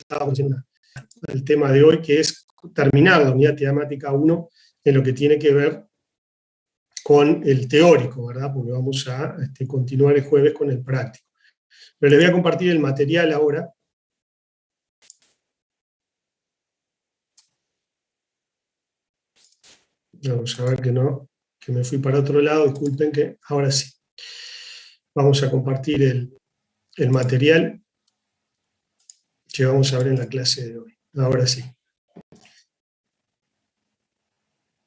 estábamos haciendo el tema de hoy, que es terminar la unidad temática 1 en lo que tiene que ver con el teórico, ¿verdad? Porque vamos a continuar el jueves con el práctico. Pero les voy a compartir el material ahora. Vamos a ver que me fui para otro lado, disculpen que ahora sí. Vamos a compartir el material que vamos a ver en la clase de hoy. Ahora sí.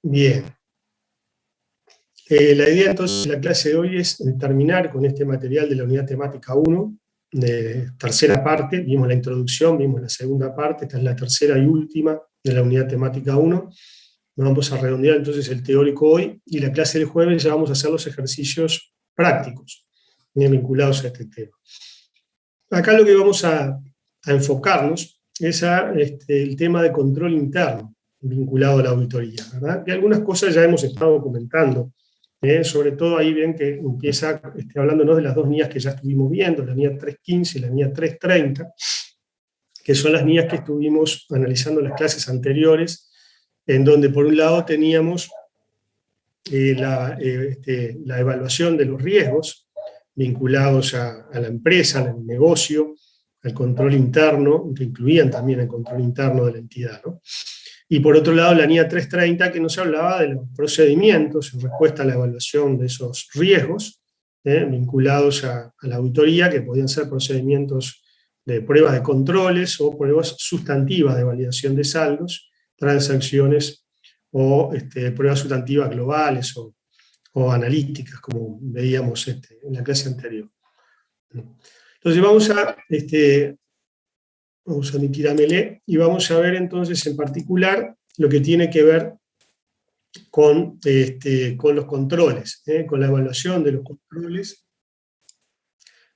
Bien. La idea entonces de la clase de hoy es terminar con este material de la unidad temática 1, de tercera parte. Vimos la introducción, vimos la segunda parte, esta es la tercera y última de la unidad temática 1. Vamos a redondear entonces el teórico hoy, y la clase del jueves ya vamos a hacer los ejercicios prácticos vinculados a este tema. Acá lo que vamos a enfocarnos es el tema de control interno vinculado a la auditoría, ¿verdad? Que algunas cosas ya hemos estado comentando, sobre todo ahí ven que empieza hablándonos de las dos NIAs que ya estuvimos viendo, la NIA 315 y la NIA 330, que son las NIAs que estuvimos analizando en las clases anteriores, en donde por un lado teníamos la evaluación de los riesgos vinculados a la empresa, al negocio, al control interno, que incluían también el control interno de la entidad, ¿no? Y por otro lado la NIA 330, que nos hablaba de los procedimientos en respuesta a la evaluación de esos riesgos vinculados a la auditoría, que podían ser procedimientos de pruebas de controles o pruebas sustantivas de validación de saldos, transacciones o pruebas sustantivas globales o analíticas, como veíamos en la clase anterior. Entonces vamos a omitir a Melé y vamos a ver entonces en particular lo que tiene que ver con los controles, con la evaluación de los controles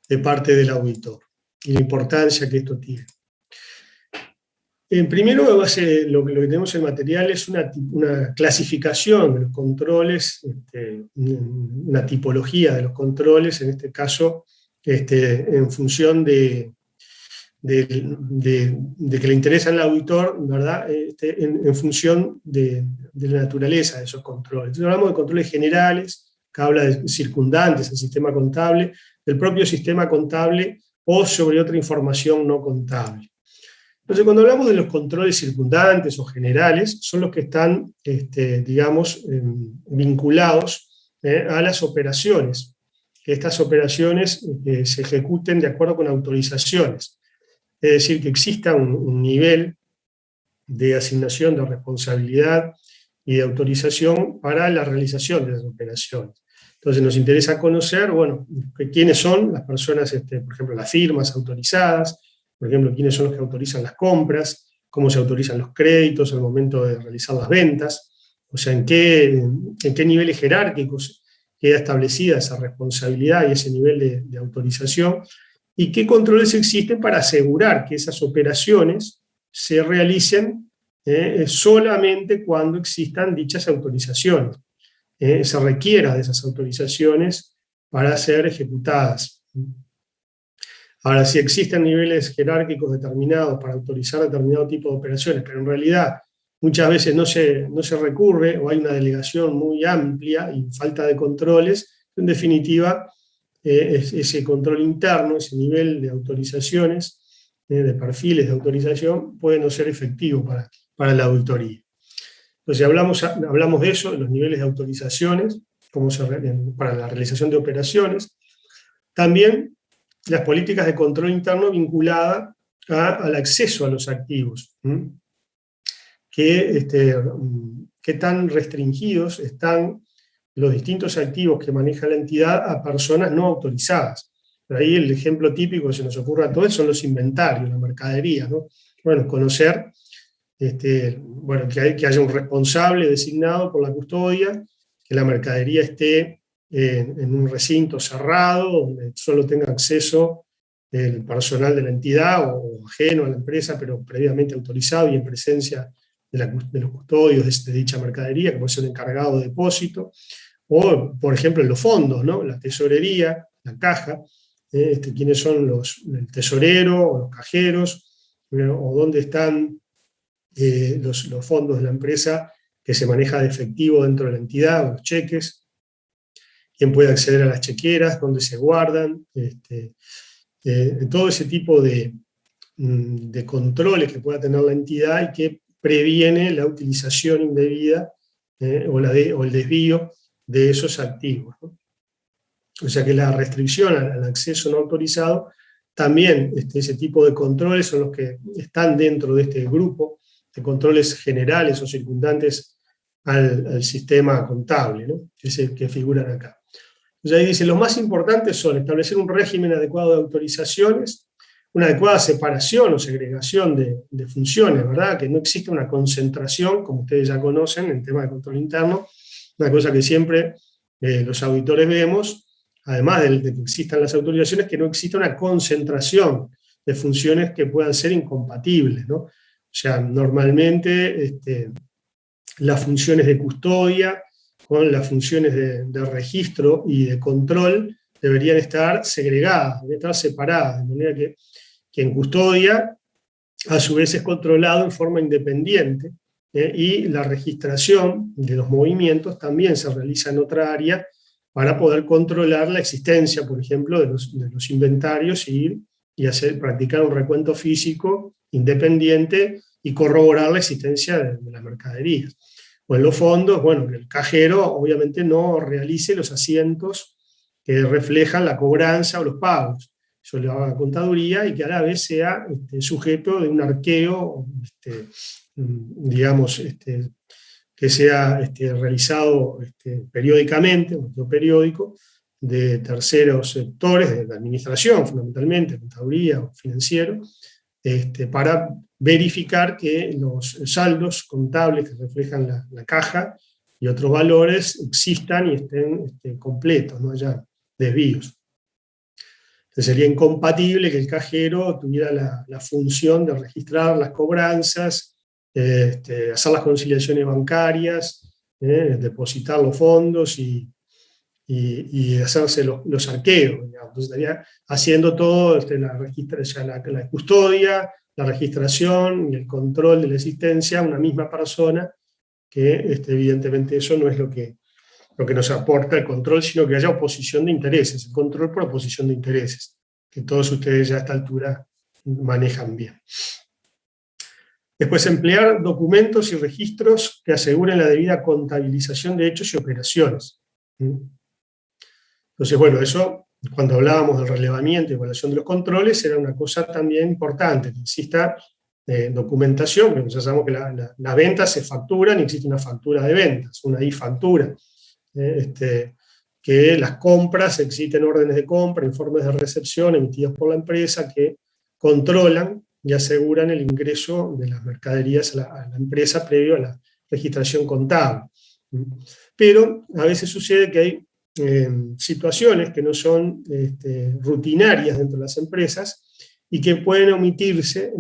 de parte del auditor y la importancia que esto tiene. Primero, lo que tenemos en el material es una clasificación de los controles, una tipología de los controles, en este caso, en función de que le interesa al auditor, ¿verdad? En función de la naturaleza de esos controles. Entonces hablamos de controles generales, que habla de circundantes al sistema contable, del propio sistema contable o sobre otra información no contable. Entonces, cuando hablamos de los controles circundantes o generales, son los que están, digamos, vinculados a las operaciones. Que estas operaciones se ejecuten de acuerdo con autorizaciones. Es decir, que exista un nivel de asignación de responsabilidad y de autorización para la realización de las operaciones. Entonces nos interesa conocer, bueno, quiénes son las personas, por ejemplo, las firmas autorizadas, por ejemplo, quiénes son los que autorizan las compras, cómo se autorizan los créditos al momento de realizar las ventas, o sea, en qué niveles jerárquicos queda establecida esa responsabilidad y ese nivel de autorización, y qué controles existen para asegurar que esas operaciones se realicen solamente cuando existan dichas autorizaciones, se requiera de esas autorizaciones para ser ejecutadas. Ahora, si existen niveles jerárquicos determinados para autorizar determinado tipo de operaciones, pero en realidad muchas veces no se recurre o hay una delegación muy amplia y falta de controles, en definitiva, ese control interno, ese nivel de autorizaciones, de perfiles de autorización, puede no ser efectivo para la auditoría. Entonces hablamos de eso, de los niveles de autorizaciones, para la realización de operaciones. También las políticas de control interno vinculadas al acceso a los activos. ¿Qué tan restringidos están los distintos activos que maneja la entidad a personas no autorizadas? Por ahí el ejemplo típico que se nos ocurre a todos son los inventarios, la mercadería, ¿no? Bueno, conocer que haya un responsable designado por la custodia, que la mercadería esté en un recinto cerrado, donde solo tenga acceso el personal de la entidad o ajeno a la empresa, pero previamente autorizado y en presencia de los custodios de dicha mercadería, que puede ser el encargado de depósito, o, por ejemplo, en los fondos, ¿no? La tesorería, la caja, quiénes son el tesorero o los cajeros, o dónde están los fondos de la empresa que se maneja de efectivo dentro de la entidad, o los cheques, quién puede acceder a las chequeras, dónde se guardan, todo ese tipo de controles que pueda tener la entidad y que previene la utilización indebida o el desvío de esos activos, ¿no? O sea que la restricción al acceso no autorizado, también ese tipo de controles son los que están dentro de este grupo de controles generales o circundantes al sistema contable, ¿no? Que figuran acá. Entonces ahí dice, los más importantes son establecer un régimen adecuado de autorizaciones, una adecuada separación o segregación de funciones, ¿verdad? Que no existe una concentración, como ustedes ya conocen, en tema de control interno, una cosa que siempre los auditores vemos, además de que existan las autorizaciones, que no exista una concentración de funciones que puedan ser incompatibles, ¿no? O sea, normalmente las funciones de custodia con las funciones de registro y de control deberían estar segregadas, deberían estar separadas, de manera que en custodia a su vez es controlado en forma independiente, y la registración de los movimientos también se realiza en otra área para poder controlar la existencia, por ejemplo, de los inventarios y practicar un recuento físico independiente y corroborar la existencia de las mercaderías. O en los fondos, bueno, que el cajero obviamente no realice los asientos que reflejan la cobranza o los pagos. Eso le haga contaduría y que a la vez sea sujeto de un arqueo, digamos, que sea realizado periódicamente, un periódico, de terceros sectores, de la administración fundamentalmente, contaduría o financiero, para verificar que los saldos contables que reflejan la caja y otros valores existan y estén completos, no haya desvíos. Entonces sería incompatible que el cajero tuviera la función de registrar las cobranzas, hacer las conciliaciones bancarias, depositar los fondos y hacerse los arqueos, digamos. Entonces estaría haciendo todo, la custodia, la registración y el control de la existencia una misma persona, que evidentemente eso no es lo que nos aporta el control, sino que haya oposición de intereses, el control por oposición de intereses, que todos ustedes ya a esta altura manejan bien. Después, emplear documentos y registros que aseguren la debida contabilización de hechos y operaciones. Entonces, bueno, eso, cuando hablábamos del relevamiento y evaluación de los controles, era una cosa también importante, que exista documentación, porque ya sabemos que las ventas se facturan y existe una factura de ventas, una I-factura. Que las compras, existen órdenes de compra, informes de recepción emitidos por la empresa que controlan y aseguran el ingreso de las mercaderías a la empresa previo a la registración contable. Pero a veces sucede que hay situaciones que no son rutinarias dentro de las empresas y que pueden omitirse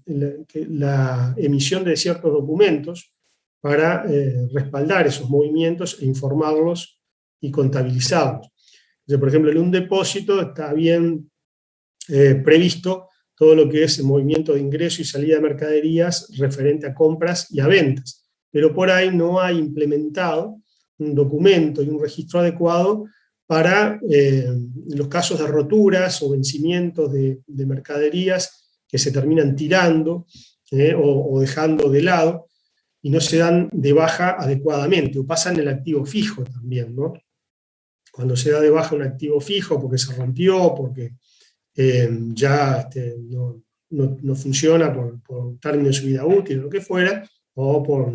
la emisión de ciertos documentos para respaldar esos movimientos e informarlos y contabilizarlos. Entonces, por ejemplo, en un depósito está bien previsto todo lo que es el movimiento de ingreso y salida de mercaderías referente a compras y a ventas, pero por ahí no hay implementado un documento y un registro adecuado para los casos de roturas o vencimientos de mercaderías que se terminan tirando o dejando de lado, y no se dan de baja adecuadamente, o pasan el activo fijo también, ¿no? Cuando se da de baja un activo fijo porque se rompió, porque ya no funciona por término de su vida útil o lo que fuera, o por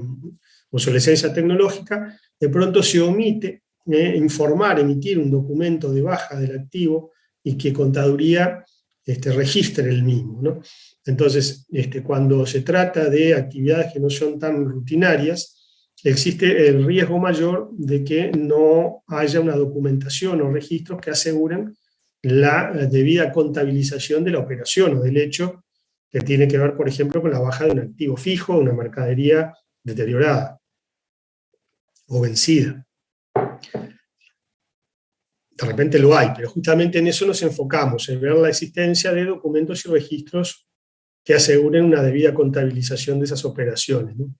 obsolescencia tecnológica, de pronto se omite emitir un documento de baja del activo y que contaduría registre el mismo, ¿no? Entonces, cuando se trata de actividades que no son tan rutinarias, existe el riesgo mayor de que no haya una documentación o registros que aseguren la debida contabilización de la operación o del hecho que tiene que ver, por ejemplo, con la baja de un activo fijo, una mercadería deteriorada o vencida. De repente lo hay, pero justamente en eso nos enfocamos, en ver la existencia de documentos y registros que aseguren una debida contabilización de esas operaciones, ¿no?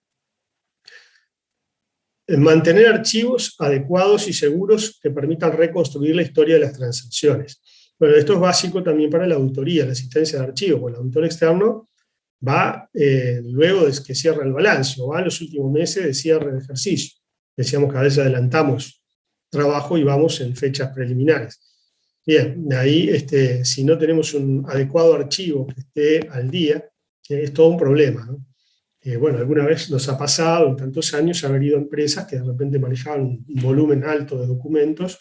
Mantener archivos adecuados y seguros que permitan reconstruir la historia de las transacciones. Bueno, esto es básico también para la auditoría, la asistencia de archivos, porque el auditor externo va luego de que cierra el balance, o va en los últimos meses de cierre de ejercicio. Decíamos que a veces adelantamos trabajo y vamos en fechas preliminares. Bien, de ahí, si no tenemos un adecuado archivo que esté al día, es todo un problema, ¿no? Bueno, alguna vez nos ha pasado en tantos años haber ido a empresas que de repente manejaban un volumen alto de documentos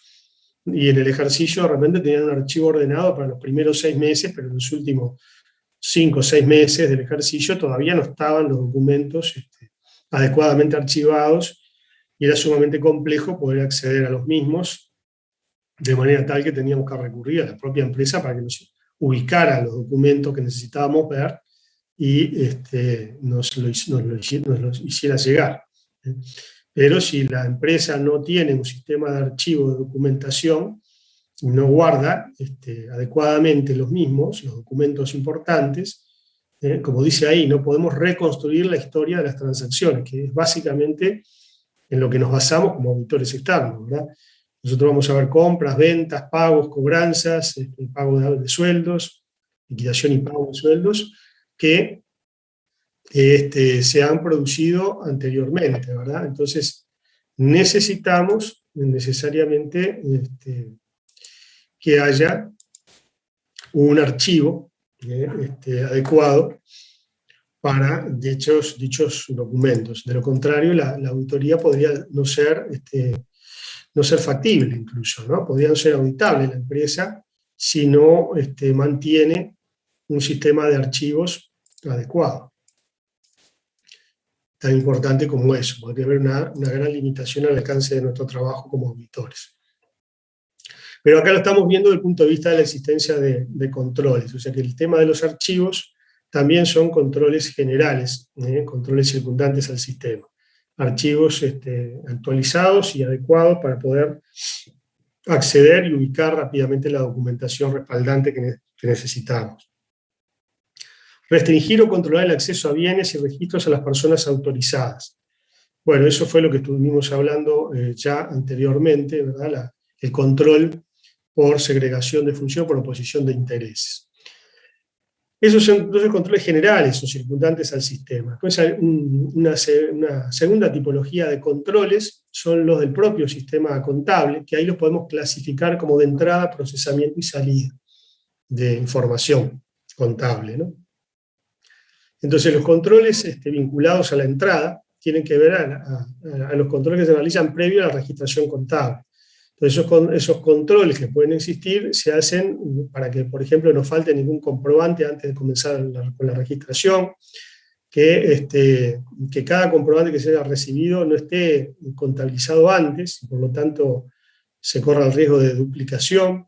y en el ejercicio de repente tenían un archivo ordenado para los primeros 6 meses, pero en los últimos 5 o 6 meses del ejercicio todavía no estaban los documentos adecuadamente archivados y era sumamente complejo poder acceder a los mismos, de manera tal que teníamos que recurrir a la propia empresa para que nos ubicara los documentos que necesitábamos ver y nos lo hiciera llegar. Pero si la empresa no tiene un sistema de archivo de documentación, no guarda adecuadamente los mismos, los documentos importantes, como dice ahí, no podemos reconstruir la historia de las transacciones, que es básicamente en lo que nos basamos como auditores externos, ¿verdad? Nosotros vamos a ver compras, ventas, pagos, cobranzas, pago de sueldos, liquidación y pago de sueldos, que se han producido anteriormente, ¿verdad? Entonces, necesitamos necesariamente que haya un archivo adecuado para dichos documentos. De lo contrario, la auditoría podría no ser factible incluso, ¿no? Podría no ser auditable la empresa si no mantiene un sistema de archivos adecuado. Tan importante como eso, podría haber una gran limitación al alcance de nuestro trabajo como auditores. Pero acá lo estamos viendo desde el punto de vista de la existencia de controles, o sea que el tema de los archivos también son controles generales, controles circundantes al sistema. Archivos actualizados y adecuados para poder acceder y ubicar rápidamente la documentación respaldante que necesitamos. Restringir o controlar el acceso a bienes y registros a las personas autorizadas. Bueno, eso fue lo que estuvimos hablando ya anteriormente, ¿verdad? El control por segregación de función, por oposición de intereses. Esos son entonces controles generales o circundantes al sistema. Después hay una segunda tipología de controles, son los del propio sistema contable, que ahí los podemos clasificar como de entrada, procesamiento y salida de información contable, ¿no? Entonces los controles vinculados a la entrada tienen que ver a los controles que se realizan previo a la registración contable. Entonces esos controles que pueden existir se hacen para que, por ejemplo, no falte ningún comprobante antes de comenzar con la registración, que cada comprobante que se haya recibido no esté contabilizado antes, y por lo tanto se corra el riesgo de duplicación,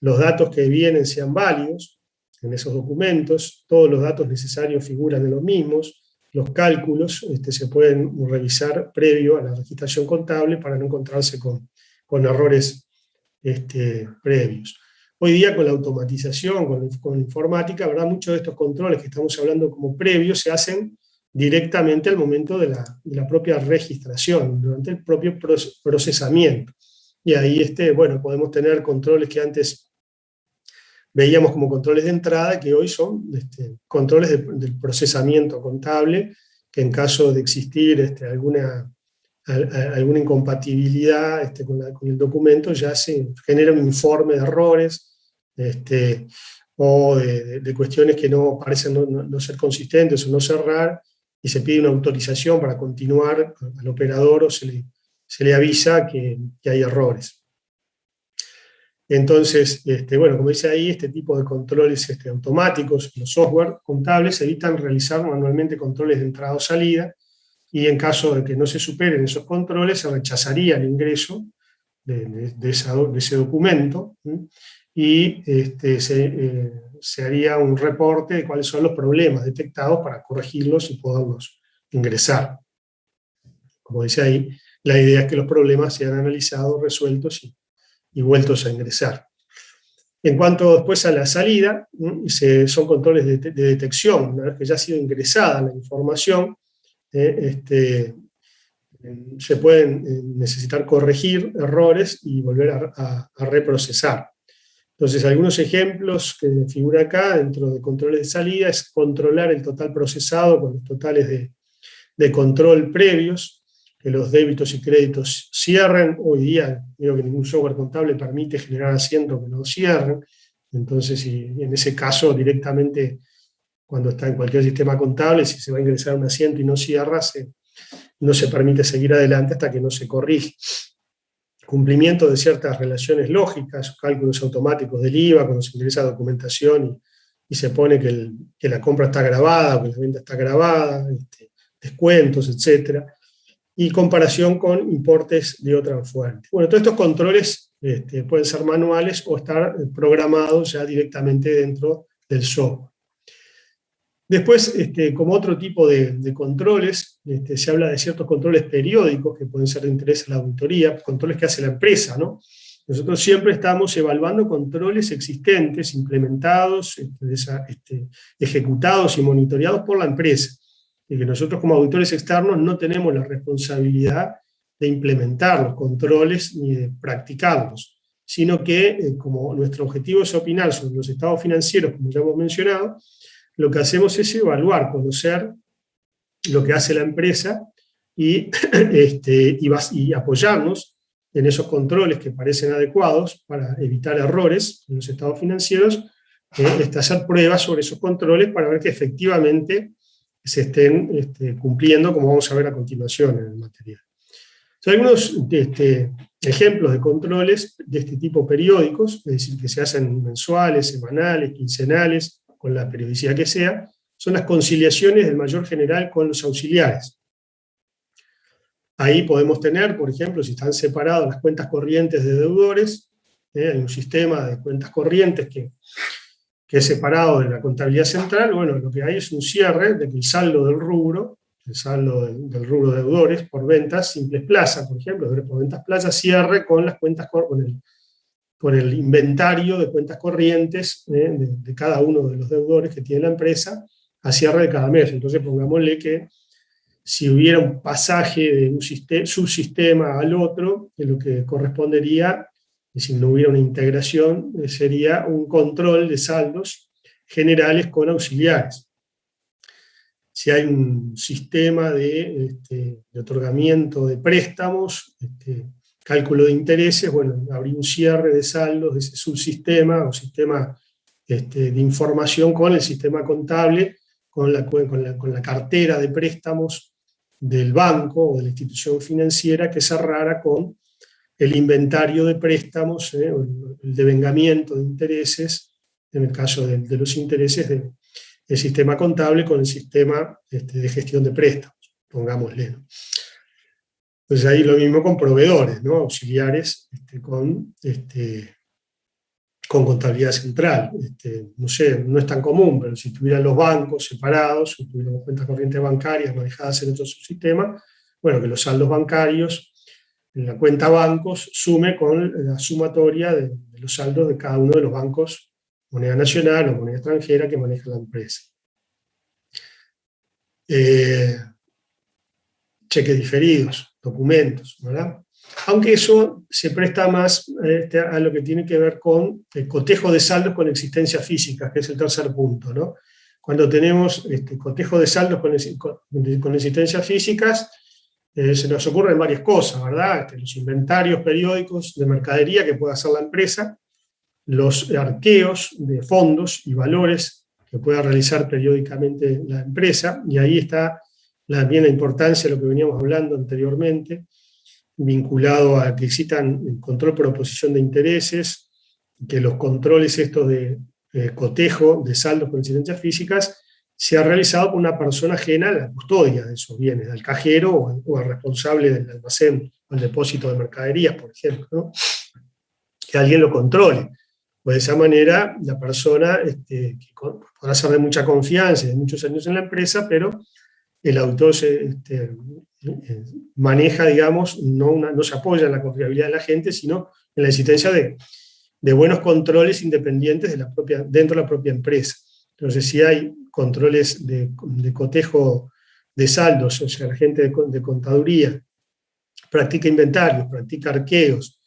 los datos que vienen sean válidos en esos documentos, todos los datos necesarios figuran en los mismos, los cálculos se pueden revisar previo a la registración contable para no encontrarse con errores previos. Hoy día con la automatización, con la informática, ¿verdad? Muchos de estos controles que estamos hablando como previos se hacen directamente al momento de la propia registración, durante el propio procesamiento. Y ahí bueno, podemos tener controles que antes veíamos como controles de entrada, que hoy son controles del procesamiento contable, que en caso de existir alguna incompatibilidad con el documento, ya se genera un informe de errores o de cuestiones que no parecen no ser consistentes o no cerrar, y se pide una autorización para continuar al operador o se le avisa que hay errores. Entonces, bueno, como dice ahí, este tipo de controles automáticos, los software contables, evitan realizar manualmente controles de entrada o salida, y en caso de que no se superen esos controles, se rechazaría el ingreso de ese documento, y se haría un reporte de cuáles son los problemas detectados para corregirlos y poderlos ingresar. Como dice ahí, la idea es que los problemas sean analizados, resueltos y vueltos a ingresar. En cuanto después a la salida, son controles de detección. Una vez que ya ha sido ingresada la información, se pueden necesitar corregir errores y volver a reprocesar. Entonces, algunos ejemplos que figura acá dentro de controles de salida es controlar el total procesado con los totales de control previos, que los débitos y créditos cierren. Hoy día creo que ningún software contable permite generar asientos que no cierren. Entonces, en ese caso, directamente, cuando está en cualquier sistema contable, si se va a ingresar un asiento y no cierra, no se permite seguir adelante hasta que no se corrige. Cumplimiento de ciertas relaciones lógicas, cálculos automáticos del IVA, cuando se ingresa documentación y se pone que la compra está grabada, o que la venta está grabada, descuentos, etc. Y comparación con importes de otra fuente. Bueno, todos estos controles pueden ser manuales o estar programados ya directamente dentro del software. Después, como otro tipo de controles, se habla de ciertos controles periódicos que pueden ser de interés a la auditoría, controles que hace la empresa, ¿no? Nosotros siempre estamos evaluando controles existentes, implementados, ejecutados y monitoreados por la empresa, y que nosotros como auditores externos no tenemos la responsabilidad de implementar los controles ni de practicarlos, sino que como nuestro objetivo es opinar sobre los estados financieros, como ya hemos mencionado, lo que hacemos es evaluar, conocer lo que hace la empresa y apoyarnos en esos controles que parecen adecuados para evitar errores en los estados financieros, hacer pruebas sobre esos controles para ver que efectivamente se estén cumpliendo, como vamos a ver a continuación en el material. Son algunos ejemplos de controles de este tipo periódicos, es decir, que se hacen mensuales, semanales, quincenales, con la periodicidad que sea, son las conciliaciones del mayor general con los auxiliares. Ahí podemos tener, por ejemplo, si están separadas las cuentas corrientes de deudores, hay un sistema de cuentas corrientes que es separado de la contabilidad central. Bueno, lo que hay es un cierre de que el saldo del rubro de deudores por ventas simples plaza, por ejemplo, por ventas plaza, cierre con las cuentas con el inventario de cuentas corrientes de cada uno de los deudores que tiene la empresa a cierre de cada mes. Entonces pongámosle que si hubiera un pasaje de un subsistema al otro, lo que correspondería, y si no hubiera una integración, sería un control de saldos generales con auxiliares. Si hay un sistema de otorgamiento de préstamos, cálculo de intereses, bueno, habría un cierre de saldos de ese subsistema o sistema de información con el sistema contable, con la cartera de préstamos del banco o de la institución financiera que cerrara con el inventario de préstamos, el devengamiento de intereses, en el caso de los intereses del sistema contable con el sistema de gestión de préstamos, pongámosle, ¿no? Entonces ahí lo mismo con proveedores, ¿no? Auxiliares con contabilidad central. No sé, no es tan común, pero si tuvieran los bancos separados, si tuvieran cuentas corrientes bancarias manejadas en otro subsistema, bueno, que los saldos bancarios en la cuenta bancos sume con la sumatoria de los saldos de cada uno de los bancos, moneda nacional o moneda extranjera que maneja la empresa. Cheques diferidos, documentos, ¿verdad? Aunque eso se presta más a lo que tiene que ver con el cotejo de saldos con existencia física, que es el tercer punto, ¿no? Cuando tenemos cotejo de saldos con existencias físicas, se nos ocurren varias cosas, ¿verdad? Los inventarios periódicos de mercadería que puede hacer la empresa, los arqueos de fondos y valores que pueda realizar periódicamente la empresa, y ahí está bien la importancia de lo que veníamos hablando anteriormente, vinculado a que existan el control por oposición de intereses, que los controles estos de cotejo de saldos con incidencias físicas se ha realizado por una persona ajena a la custodia de esos bienes, al cajero o al responsable del almacén o el depósito de mercaderías, por ejemplo, ¿no? Que alguien lo controle. Pues de esa manera la persona que podrá ser de mucha confianza y de muchos años en la empresa, pero el autor maneja, digamos, no se apoya en la confiabilidad de la gente, sino en la existencia de de buenos controles independientes dentro de la propia empresa. Entonces, si hay controles de cotejo de saldos, o sea, la gente de contaduría practica inventarios, practica arqueos,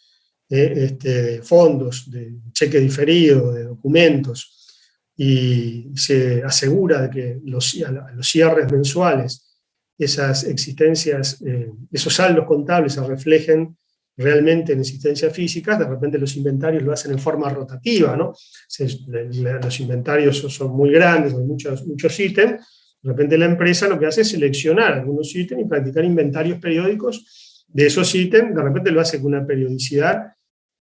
fondos, de cheque diferido, de documentos, y se asegura de que los cierres mensuales, esas existencias, esos saldos contables se reflejen realmente en existencias físicas. De repente los inventarios lo hacen en forma rotativa, ¿no? Los inventarios son muy grandes, hay muchos ítems. De repente la empresa lo que hace es seleccionar algunos ítems y practicar inventarios periódicos de esos ítems. De repente lo hace con una periodicidad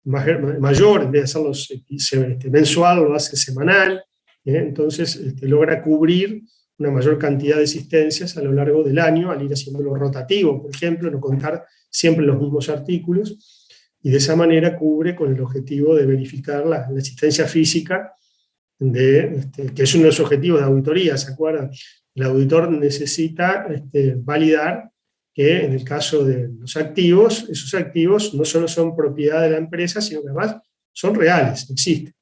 mayor, en vez de hacerlo mensual, lo hace semanal. Entonces logra cubrir una mayor cantidad de existencias a lo largo del año, al ir haciéndolo rotativo, por ejemplo, no contar siempre los mismos artículos, y de esa manera cubre con el objetivo de verificar la existencia física, que es uno de los objetivos de auditoría, ¿se acuerdan? El auditor necesita validar que en el caso de los activos, esos activos no solo son propiedad de la empresa, sino que además son reales, existen.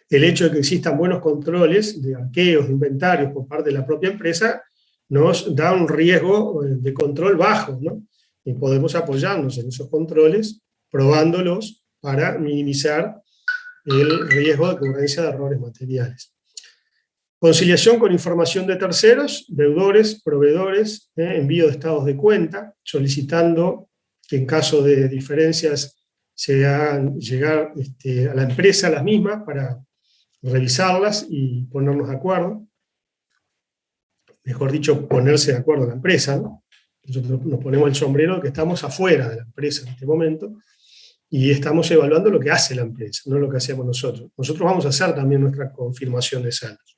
El hecho de que existan buenos controles de arqueos, de inventarios por parte de la propia empresa, nos da un riesgo de control bajo, ¿no? Y podemos apoyarnos en esos controles, probándolos para minimizar el riesgo de ocurrencia de errores materiales. Conciliación con información de terceros, deudores, proveedores, envío de estados de cuenta, solicitando que en caso de diferencias se hagan llegar a la empresa las mismas para revisarlas y ponernos de acuerdo. Mejor dicho, ponerse de acuerdo a la empresa, ¿no? Nosotros nos ponemos el sombrero de que estamos afuera de la empresa en este momento y estamos evaluando lo que hace la empresa, no lo que hacemos nosotros. Nosotros vamos a hacer también nuestra confirmación de saldos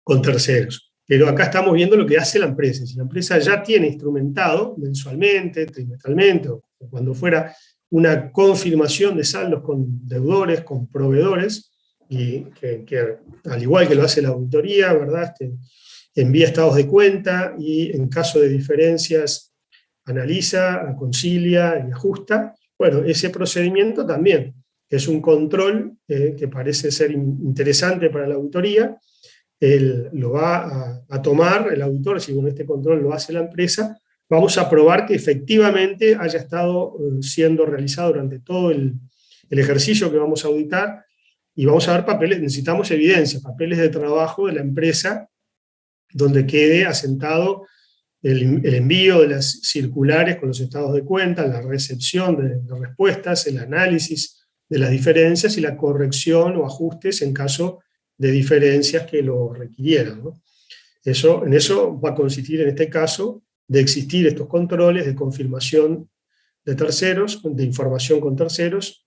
con terceros, pero acá estamos viendo lo que hace la empresa. Si la empresa ya tiene instrumentado mensualmente, trimestralmente, o cuando fuera, una confirmación de saldos con deudores, con proveedores, y que al igual que lo hace la auditoría, ¿verdad? Envía estados de cuenta y en caso de diferencias analiza, concilia y ajusta. Bueno, ese procedimiento también es un control que parece ser interesante para la auditoría. Lo va a tomar el auditor, si con este control lo hace la empresa, vamos a probar que efectivamente haya estado siendo realizado durante todo el ejercicio que vamos a auditar, y vamos a ver papeles, necesitamos evidencia, papeles de trabajo de la empresa donde quede asentado el envío de las circulares con los estados de cuenta, la recepción de las respuestas, el análisis de las diferencias y la corrección o ajustes en caso de diferencias que lo requirieran, ¿no? En eso va a consistir en este caso de existir estos controles de confirmación de terceros, de información con terceros.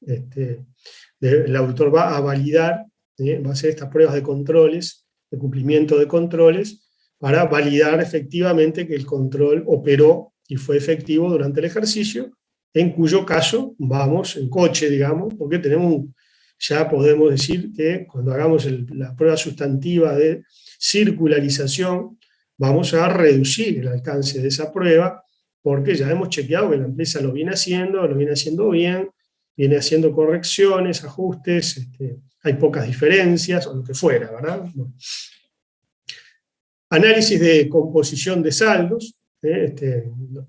El auditor va a validar, va a hacer estas pruebas de controles, de cumplimiento de controles, para validar efectivamente que el control operó y fue efectivo durante el ejercicio, en cuyo caso vamos en coche, digamos, porque ya podemos decir que cuando hagamos la prueba sustantiva de circularización, vamos a reducir el alcance de esa prueba, porque ya hemos chequeado que la empresa lo viene haciendo bien, viene haciendo correcciones, ajustes, hay pocas diferencias, o lo que fuera, ¿verdad? Bueno. Análisis de composición de saldos.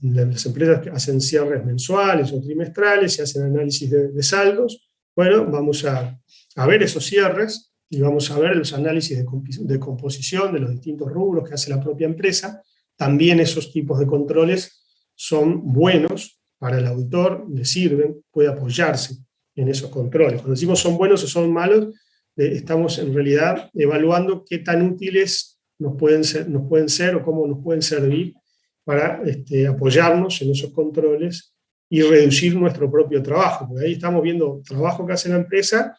Las empresas que hacen cierres mensuales o trimestrales y hacen análisis de saldos. Bueno, vamos a ver esos cierres y vamos a ver los análisis de composición de los distintos rubros que hace la propia empresa. También esos tipos de controles son buenos para el auditor, le sirven, puede apoyarse en esos controles. Cuando decimos son buenos o son malos, estamos en realidad evaluando qué tan útiles nos pueden ser o cómo nos pueden servir para apoyarnos en esos controles y reducir nuestro propio trabajo. Porque ahí estamos viendo trabajo que hace la empresa,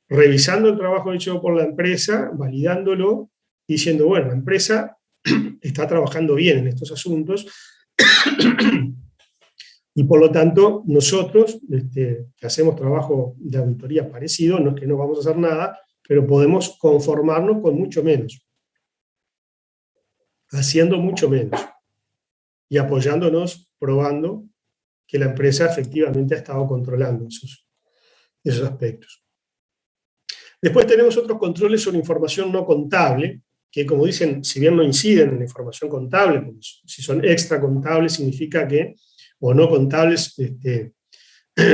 revisando el trabajo hecho por la empresa, validándolo, y diciendo, bueno, la empresa está trabajando bien en estos asuntos, y por lo tanto nosotros, que hacemos trabajo de auditoría parecido, no es que no vamos a hacer nada, pero podemos conformarnos con mucho menos, haciendo mucho menos, y apoyándonos, probando que la empresa efectivamente ha estado controlando esos aspectos. Después tenemos otros controles sobre información no contable, que como dicen, si bien no inciden en la información contable, porque si son extra contables significa que, o no contables,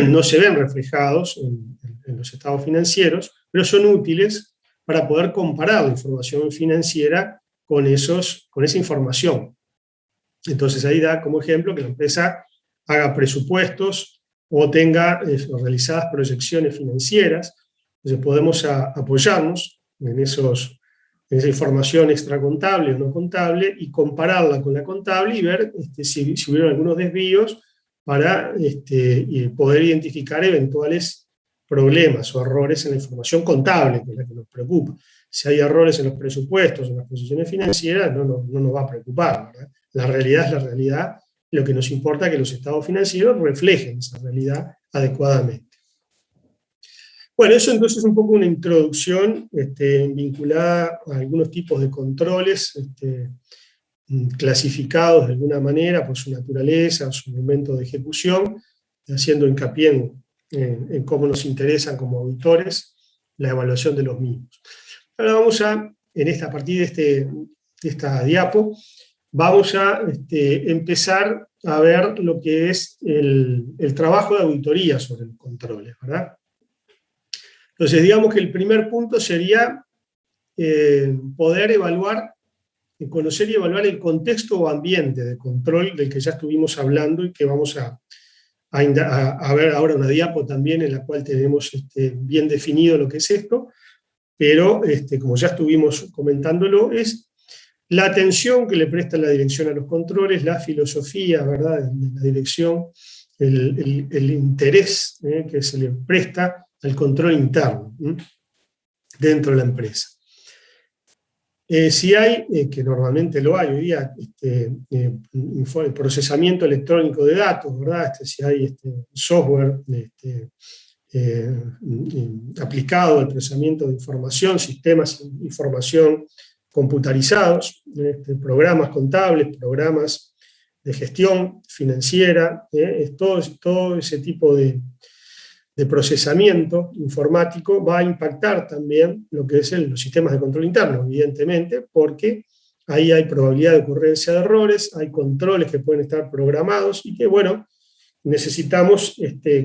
no se ven reflejados en los estados financieros, pero son útiles para poder comparar la información financiera con esa información. Entonces ahí da como ejemplo que la empresa haga presupuestos o tenga realizadas proyecciones financieras. Entonces podemos apoyarnos en esa información extracontable o no contable y compararla con la contable y ver si hubieron algunos desvíos para poder identificar eventuales problemas o errores en la información contable, que es la que nos preocupa. Si hay errores en los presupuestos, en las posiciones financieras, no nos va a preocupar, ¿verdad? La realidad es la realidad, lo que nos importa es que los estados financieros reflejen esa realidad adecuadamente. Bueno, eso entonces es un poco una introducción vinculada a algunos tipos de controles clasificados de alguna manera por su naturaleza, su momento de ejecución, haciendo hincapié en cómo nos interesan como auditores la evaluación de los mismos. Ahora vamos a partir de esta diapo, vamos a empezar a ver lo que es el trabajo de auditoría sobre los controles, ¿verdad? Entonces, digamos que el primer punto sería poder evaluar, conocer y evaluar el contexto o ambiente de control del que ya estuvimos hablando y que vamos a ver ahora una diapo también en la cual tenemos bien definido lo que es esto, pero como ya estuvimos comentándolo, es la atención que le presta la dirección a los controles, la filosofía, ¿verdad?, de la dirección, el interés que se le presta al control interno dentro de la empresa. Si hay, que normalmente lo hay hoy día, el procesamiento electrónico de datos, ¿verdad? Si hay software aplicado al procesamiento de información, sistemas de información computarizados, programas contables, programas de gestión financiera, todo ese tipo de procesamiento informático va a impactar también lo que es los sistemas de control interno, evidentemente, porque ahí hay probabilidad de ocurrencia de errores, hay controles que pueden estar programados y que, bueno, necesitamos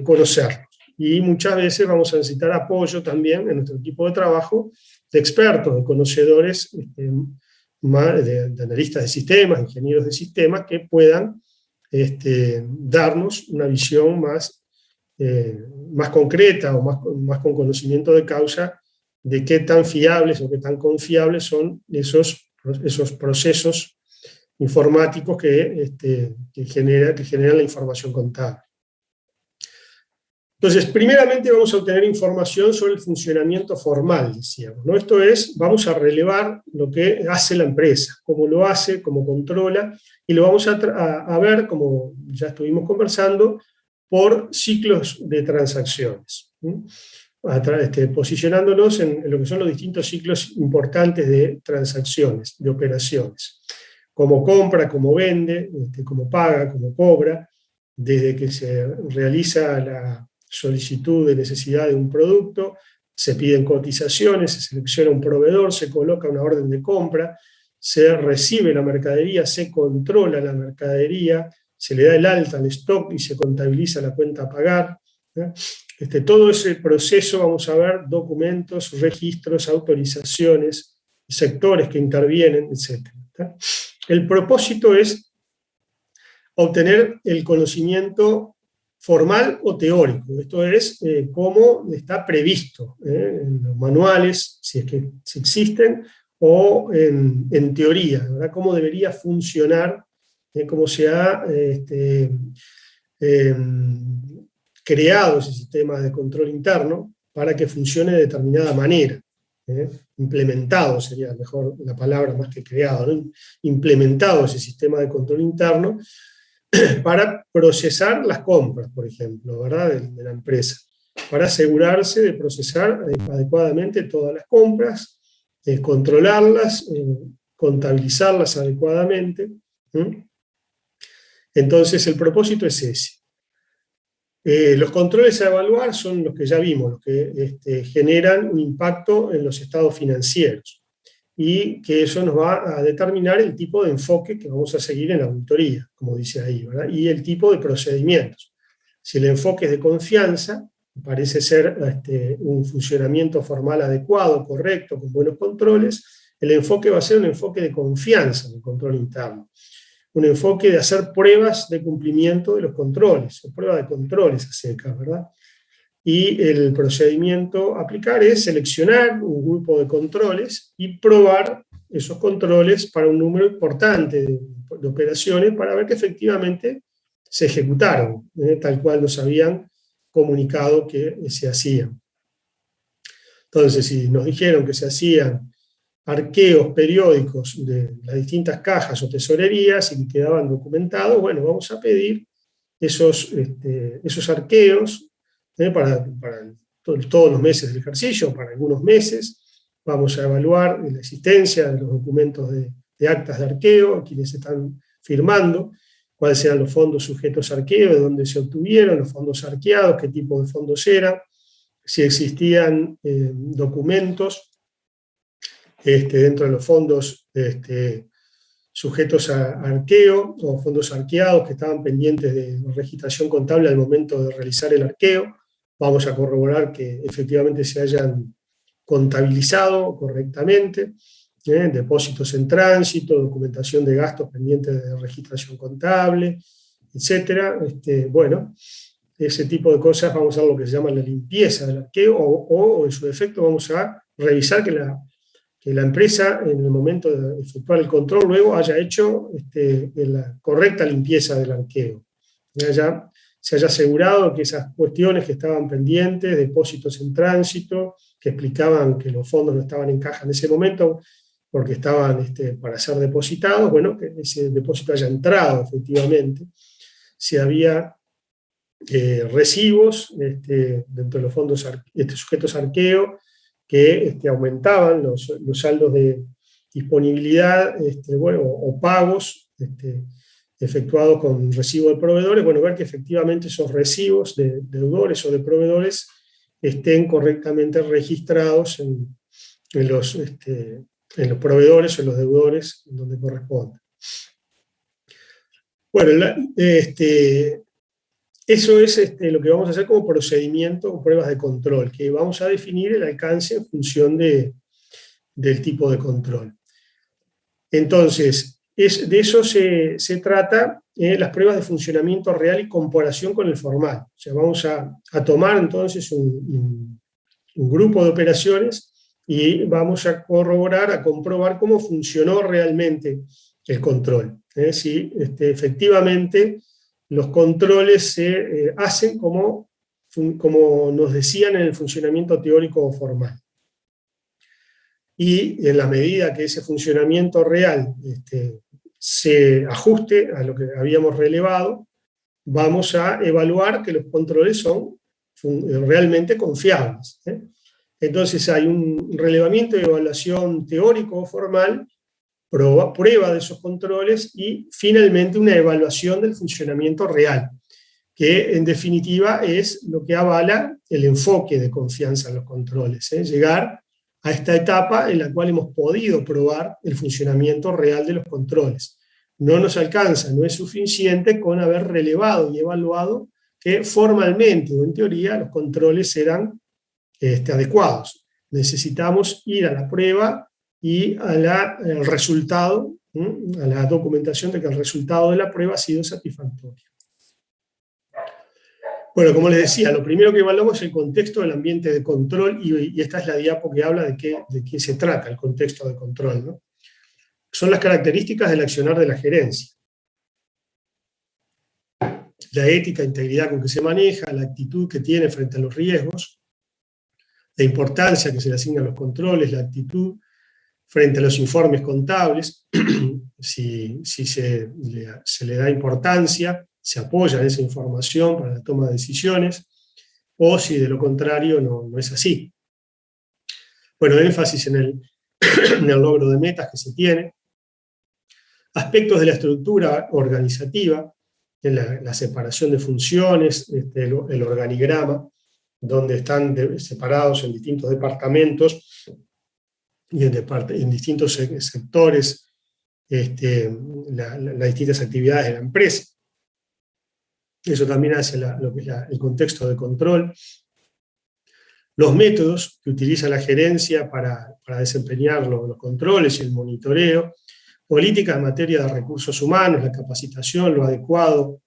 conocerlos. Y muchas veces vamos a necesitar apoyo también en nuestro equipo de trabajo de expertos, de conocedores, de analistas de sistemas, ingenieros de sistemas, que puedan darnos una visión más concreta o más con conocimiento de causa de qué tan fiables o qué tan confiables son esos procesos informáticos que generan la información contable. Entonces, primeramente vamos a obtener información sobre el funcionamiento formal, decíamos, ¿no? Esto es, vamos a relevar lo que hace la empresa, cómo lo hace, cómo controla, y lo vamos a ver, como ya estuvimos conversando, por ciclos de transacciones, posicionándonos en lo que son los distintos ciclos importantes de transacciones, de operaciones. Cómo compra, cómo vende, cómo paga, cómo cobra, desde que se realiza la solicitud de necesidad de un producto, se piden cotizaciones, se selecciona un proveedor, se coloca una orden de compra, se recibe la mercadería, se controla la mercadería, se le da el alta al stock y se contabiliza la cuenta a pagar. Todo ese proceso vamos a ver documentos, registros, autorizaciones, sectores que intervienen, etc. El propósito es obtener el conocimiento formal o teórico, esto es cómo está previsto en los manuales, si existen, o en teoría, ¿verdad? Cómo debería funcionar, cómo se ha creado ese sistema de control interno para que funcione de determinada manera. Implementado sería mejor la palabra más que creado, ¿no? Implementado ese sistema de control interno para procesar las compras, por ejemplo, ¿verdad?, de la empresa, para asegurarse de procesar adecuadamente todas las compras, controlarlas, contabilizarlas adecuadamente. Entonces el propósito es ese. Los controles a evaluar son los que ya vimos, los que generan un impacto en los estados financieros, y que eso nos va a determinar el tipo de enfoque que vamos a seguir en la auditoría, como dice ahí, ¿verdad? Y el tipo de procedimientos. Si el enfoque es de confianza, parece ser un funcionamiento formal adecuado, correcto, con buenos controles, el enfoque va a ser un enfoque de confianza en el control interno. Un enfoque de hacer pruebas de cumplimiento de los controles, o pruebas de controles a secas, ¿verdad? Y el procedimiento a aplicar es seleccionar un grupo de controles y probar esos controles para un número importante de operaciones para ver que efectivamente se ejecutaron, tal cual nos habían comunicado que se hacían. Entonces, si nos dijeron que se hacían arqueos periódicos de las distintas cajas o tesorerías y que quedaban documentados, bueno, vamos a pedir esos arqueos para todos los meses del ejercicio, para algunos meses. Vamos a evaluar la existencia de los documentos de actas de arqueo, a quienes están firmando, cuáles eran los fondos sujetos a arqueo, de dónde se obtuvieron los fondos arqueados, qué tipo de fondos eran, si existían documentos dentro de los fondos sujetos a arqueo o fondos arqueados que estaban pendientes de registración contable al momento de realizar el arqueo. Vamos a corroborar que efectivamente se hayan contabilizado correctamente, depósitos en tránsito, documentación de gastos pendientes de registración contable, etc. Bueno, ese tipo de cosas vamos a ver lo que se llama la limpieza del arqueo, o en su defecto vamos a revisar que la empresa, en el momento de efectuar el control, luego haya hecho la correcta limpieza del arqueo. Se haya asegurado que esas cuestiones que estaban pendientes, depósitos en tránsito, que explicaban que los fondos no estaban en caja en ese momento porque estaban para ser depositados, bueno, que ese depósito haya entrado efectivamente. Si había recibos dentro de los fondos sujetos a arqueo, que aumentaban los saldos de disponibilidad o pagos efectuados con recibo de proveedores, bueno, ver que efectivamente esos recibos de deudores o de proveedores estén correctamente registrados en los proveedores o en los deudores en donde corresponde. Bueno, eso es lo que vamos a hacer como procedimiento o pruebas de control, que vamos a definir el alcance en función del tipo de control. Entonces, de eso se trata las pruebas de funcionamiento real y comparación con el formal. O sea, vamos a tomar entonces un grupo de operaciones y vamos a corroborar, a comprobar cómo funcionó realmente el control. Si efectivamente los controles se hacen como nos decían en el funcionamiento teórico o formal. Y en la medida que ese funcionamiento real se ajuste a lo que habíamos relevado, vamos a evaluar que los controles son realmente confiables. Entonces hay un relevamiento de evaluación teórico o formal, prueba de esos controles y finalmente una evaluación del funcionamiento real, que en definitiva es lo que avala el enfoque de confianza en los controles, llegar a esta etapa en la cual hemos podido probar el funcionamiento real de los controles. No nos alcanza, no es suficiente con haber relevado y evaluado que formalmente o en teoría los controles eran adecuados. Necesitamos ir a la prueba y al resultado, a la documentación de que el resultado de la prueba ha sido satisfactorio. Bueno, como les decía, lo primero que evaluamos es el contexto del ambiente de control, y esta es la diapo que habla de qué se trata el contexto de control, ¿no? Son las características del accionar de la gerencia. La ética, integridad con que se maneja, la actitud que tiene frente a los riesgos, la importancia que se le asigna a los controles, la actitud frente a los informes contables, si se le da importancia, se apoya en esa información para la toma de decisiones, o si de lo contrario no es así. Bueno, énfasis en el logro de metas que se tiene, aspectos de la estructura organizativa, que es la separación de funciones, el organigrama, donde están separados en distintos departamentos y en distintos sectores las distintas actividades de la empresa. Eso también hace lo que es el contexto de control. Los métodos que utiliza la gerencia para desempeñar los controles y el monitoreo, política en materia de recursos humanos, la capacitación, lo adecuado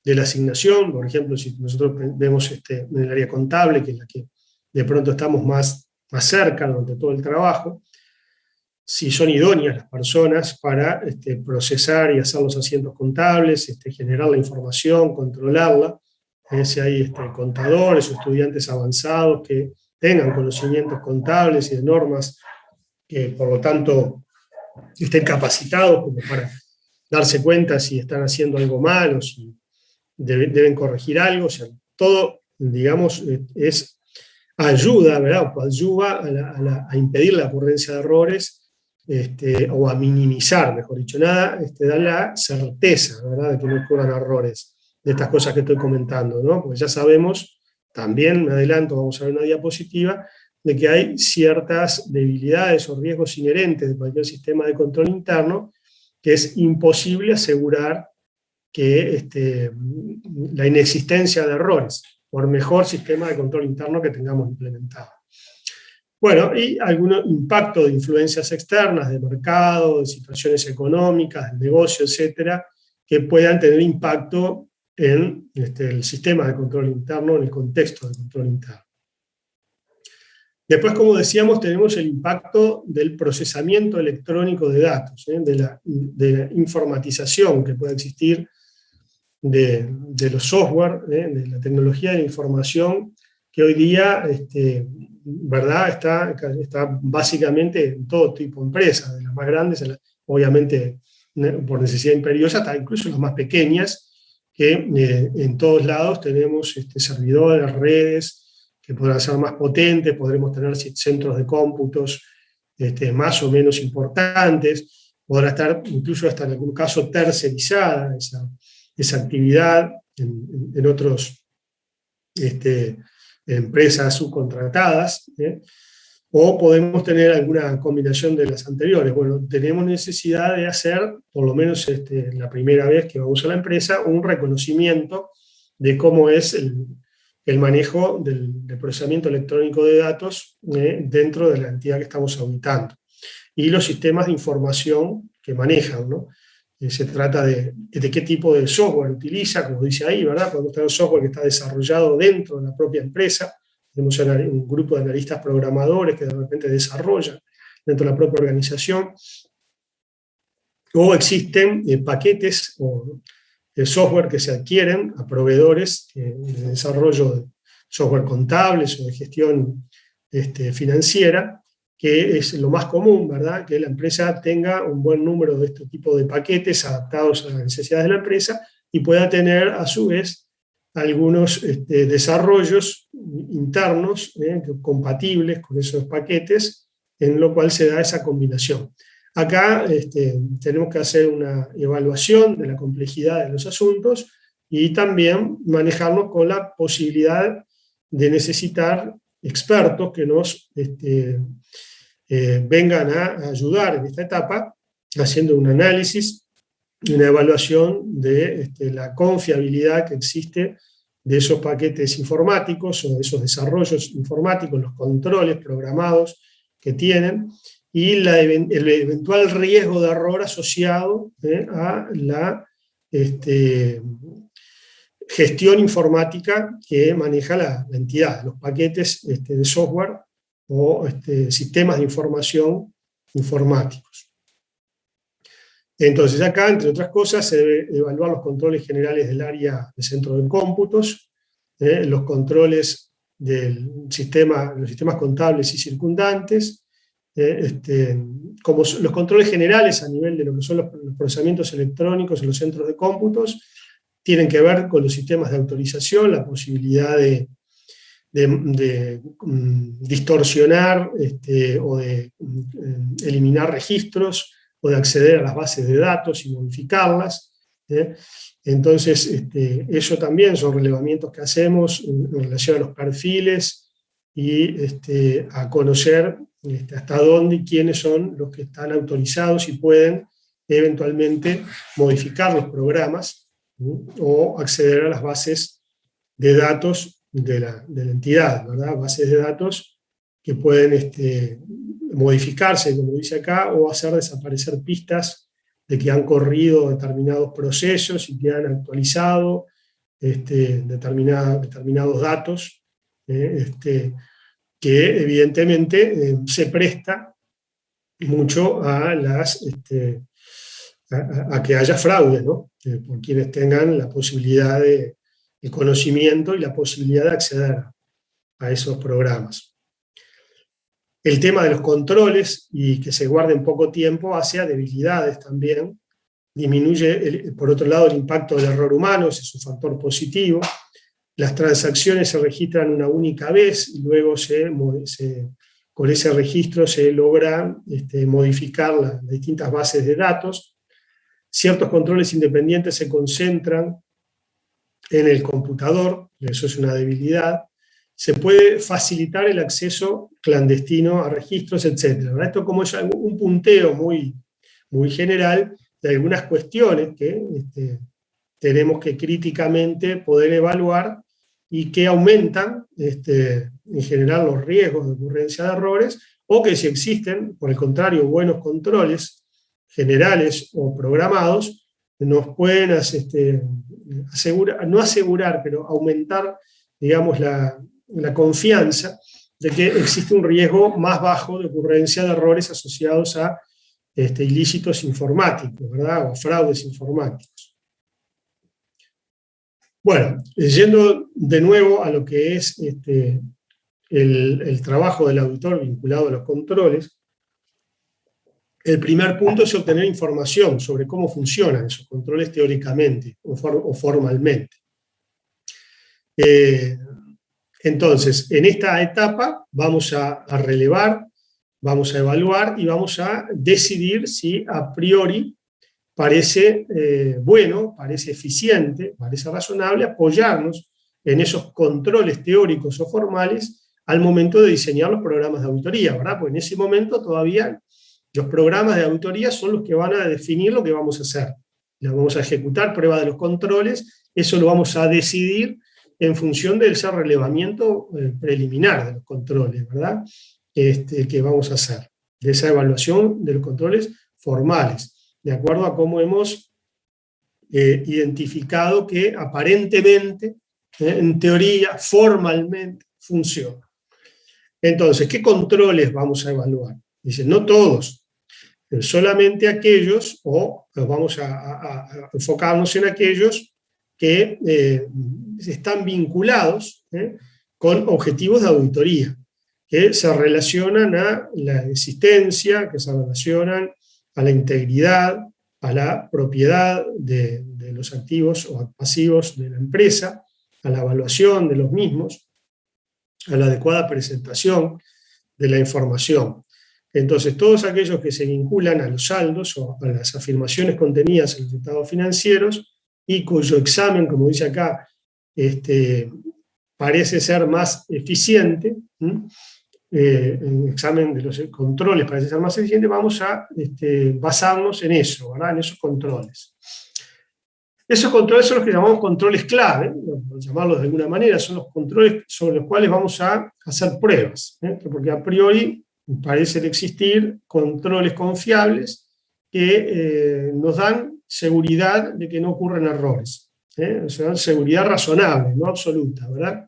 de la asignación. Por ejemplo, si nosotros vemos en el área contable, que es la que de pronto estamos más cerca durante todo el trabajo, si son idóneas las personas para procesar y hacer los asientos contables, generar la información, controlarla, si hay contadores o estudiantes avanzados que tengan conocimientos contables y de normas, que por lo tanto estén capacitados como para darse cuenta si están haciendo algo mal o si deben corregir algo. O sea, todo, digamos, es ayuda, ¿verdad? O ayuda a impedir la ocurrencia de errores, o a minimizar, mejor dicho, nada, da la certeza, ¿verdad?, de que no ocurran errores de estas cosas que estoy comentando, ¿no? Porque ya sabemos, también me adelanto, vamos a ver una diapositiva, de que hay ciertas debilidades o riesgos inherentes de cualquier sistema de control interno que es imposible asegurar que la inexistencia de errores, por mejor sistema de control interno que tengamos implementado. Bueno, y algún impacto de influencias externas, de mercado, de situaciones económicas, de negocio, etcétera, que puedan tener impacto en el sistema de control interno, en el contexto de control interno. Después, como decíamos, tenemos el impacto del procesamiento electrónico de datos, de la informatización que puede existir de los software, de la tecnología de la información, que hoy día ¿verdad? Está básicamente en todo tipo de empresas, de las más grandes, obviamente por necesidad imperiosa, hasta incluso las más pequeñas, que en todos lados tenemos servidores, redes, que podrán ser más potentes, podremos tener centros de cómputos más o menos importantes, podrá estar incluso hasta en algún caso tercerizada esa actividad en otros empresas subcontratadas, o podemos tener alguna combinación de las anteriores. Bueno, tenemos necesidad de hacer, por lo menos la primera vez que vamos a la empresa, un reconocimiento de cómo es el manejo del procesamiento electrónico de datos dentro de la entidad que estamos auditando, y los sistemas de información que manejan, ¿no? Se trata de qué tipo de software utiliza, como dice ahí, ¿verdad? Podemos tener software que está desarrollado dentro de la propia empresa, tenemos un grupo de analistas programadores que de repente desarrollan dentro de la propia organización, o existen paquetes o software que se adquieren a proveedores de desarrollo de software contables o de gestión financiera, que es lo más común, ¿verdad? Que la empresa tenga un buen número de este tipo de paquetes adaptados a las necesidades de la empresa y pueda tener, a su vez, algunos desarrollos internos compatibles con esos paquetes, en lo cual se da esa combinación. Acá tenemos que hacer una evaluación de la complejidad de los asuntos y también manejarnos con la posibilidad de necesitar expertos que nos vengan a ayudar en esta etapa, haciendo un análisis y una evaluación de la confiabilidad que existe de esos paquetes informáticos o de esos desarrollos informáticos, los controles programados que tienen, y el eventual riesgo de error asociado a la gestión informática que maneja la entidad, los paquetes de software o sistemas de información informáticos. Entonces acá, entre otras cosas, se debe evaluar los controles generales del área de centro de cómputos, los controles del sistema, los sistemas contables y circundantes, como los controles generales a nivel de lo que son los procesamientos electrónicos en los centros de cómputos, tienen que ver con los sistemas de autorización, la posibilidad de distorsionar o de eliminar registros, o de acceder a las bases de datos y modificarlas, Entonces, eso también son relevamientos que hacemos en relación a los perfiles y a conocer hasta dónde y quiénes son los que están autorizados y pueden eventualmente modificar los programas o acceder a las bases de datos de la entidad, ¿verdad? Bases de datos que pueden modificarse, como dice acá, o hacer desaparecer pistas de que han corrido determinados procesos y que han actualizado determinados datos, que evidentemente se presta mucho a que haya fraude, ¿no? Por quienes tengan la posibilidad el conocimiento y la posibilidad de acceder a esos programas. El tema de los controles y que se guarden poco tiempo hace a debilidades también. Disminuye, por otro lado, el impacto del error humano, ese es un factor positivo. Las transacciones se registran una única vez y luego con ese registro se logra modificar las distintas bases de datos. Ciertos controles independientes se concentran en el computador, eso es una debilidad. Se puede facilitar el acceso clandestino a registros, etc. Esto como es un punteo muy, muy general de algunas cuestiones que tenemos que críticamente poder evaluar y que aumentan en general los riesgos de ocurrencia de errores, o que si existen, por el contrario, buenos controles generales o programados, nos pueden no asegurar, pero aumentar, digamos, la confianza de que existe un riesgo más bajo de ocurrencia de errores asociados a ilícitos informáticos, ¿verdad? O fraudes informáticos. Bueno, yendo de nuevo a lo que es el trabajo del auditor vinculado a los controles, el primer punto es obtener información sobre cómo funcionan esos controles teóricamente o formalmente. Entonces, en esta etapa vamos a relevar, vamos a evaluar y vamos a decidir si a priori parece bueno, parece eficiente, parece razonable apoyarnos en esos controles teóricos o formales al momento de diseñar los programas de auditoría, ¿verdad? Porque en ese momento todavía los programas de auditoría son los que van a definir lo que vamos a hacer. Vamos a ejecutar pruebas de los controles, eso lo vamos a decidir en función del relevamiento preliminar de los controles, ¿verdad? Que vamos a hacer, de esa evaluación de los controles formales, de acuerdo a cómo hemos identificado que aparentemente, en teoría, formalmente, funciona. Entonces, ¿qué controles vamos a evaluar? Dicen, no todos, solamente aquellos, o vamos a enfocarnos en aquellos que están vinculados con objetivos de auditoría, que se relacionan a la existencia, que se relacionan a la integridad, a la propiedad de los activos o pasivos de la empresa, a la evaluación de los mismos, a la adecuada presentación de la información. Entonces, todos aquellos que se vinculan a los saldos o a las afirmaciones contenidas en los estados financieros y cuyo examen, como dice acá, parece ser más eficiente, el examen de los controles parece ser más eficiente, vamos a basarnos en eso, ¿verdad? En esos controles. Esos controles son los que llamamos controles clave, por llamarlos de alguna manera, son los controles sobre los cuales vamos a hacer pruebas, porque a priori parecen existir controles confiables que nos dan seguridad de que no ocurren errores, o sea, seguridad razonable, no absoluta, ¿verdad?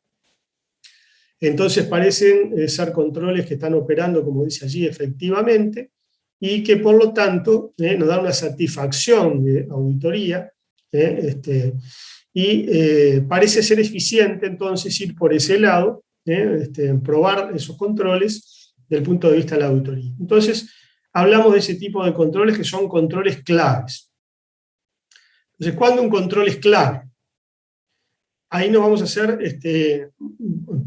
Entonces parecen ser controles que están operando, como dice allí, efectivamente, y que por lo tanto nos dan una satisfacción de auditoría, y parece ser eficiente entonces ir por ese lado, probar esos controles desde el punto de vista de la auditoría. Entonces hablamos de ese tipo de controles que son controles claves. Entonces, ¿cuándo un control es clave? Ahí nos vamos a hacer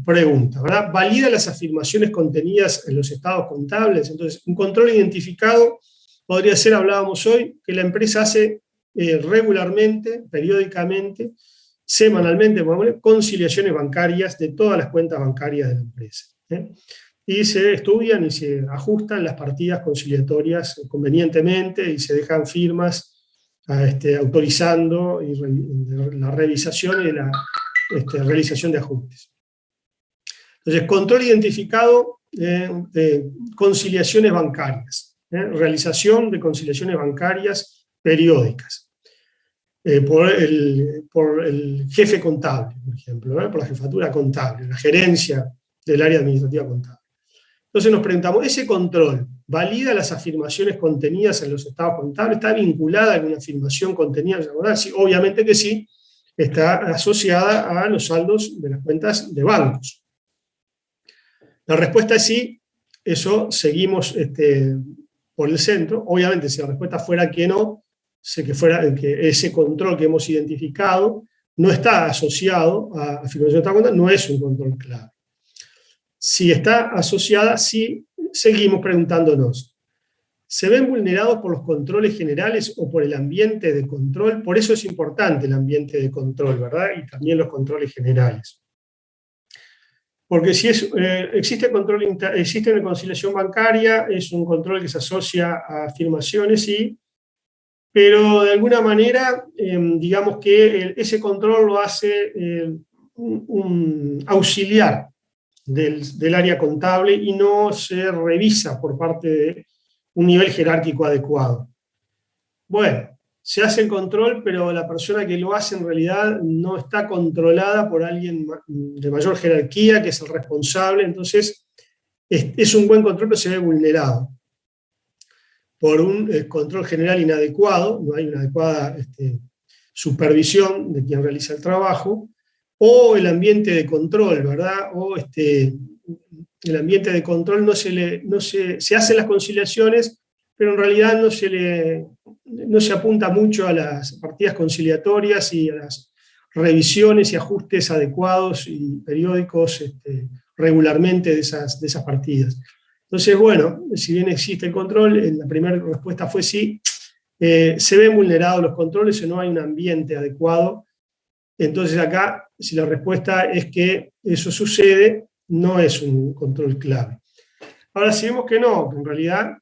preguntas, ¿verdad? ¿Valida las afirmaciones contenidas en los estados contables? Entonces, un control identificado podría ser, hablábamos hoy, que la empresa hace regularmente, periódicamente, semanalmente, conciliaciones bancarias de todas las cuentas bancarias de la empresa. Y se estudian y se ajustan las partidas conciliatorias convenientemente y se dejan firmas autorizando la revisación y la realización de ajustes. Entonces, control identificado, conciliaciones bancarias, realización de conciliaciones bancarias periódicas, por el jefe contable, por ejemplo, por la jefatura contable, la gerencia del área administrativa contable. Entonces nos preguntamos, ¿ese control valida las afirmaciones contenidas en los estados contables? ¿Está vinculada a alguna afirmación contenida en la? Sí, obviamente que sí, está asociada a los saldos de las cuentas de bancos. La respuesta es sí, eso seguimos por el centro. Obviamente, si la respuesta fuera que no, que ese control que hemos identificado no está asociado a afirmación de esta cuenta, no es un control clave. Si está asociada, sí, seguimos preguntándonos, ¿se ven vulnerados por los controles generales o por el ambiente de control? Por eso es importante el ambiente de control, ¿verdad? Y también los controles generales. Porque si existe una conciliación bancaria, es un control que se asocia a afirmaciones, sí, pero de alguna manera, digamos que ese control lo hace un auxiliar del área contable y no se revisa por parte de un nivel jerárquico adecuado. Bueno, se hace el control, pero la persona que lo hace en realidad no está controlada por alguien de mayor jerarquía, que es el responsable, entonces es un buen control, pero se ve vulnerado por un control general inadecuado, no hay una adecuada supervisión de quien realiza el trabajo, o el ambiente de control, ¿verdad? O el ambiente de control se hacen las conciliaciones, pero en realidad no se apunta mucho a las partidas conciliatorias y a las revisiones y ajustes adecuados y periódicos regularmente de esas partidas. Entonces, bueno, si bien existe el control, la primera respuesta fue sí, se ven vulnerados los controles o no hay un ambiente adecuado. Entonces acá, si la respuesta es que eso sucede, no es un control clave. Ahora, si vemos que no, que en realidad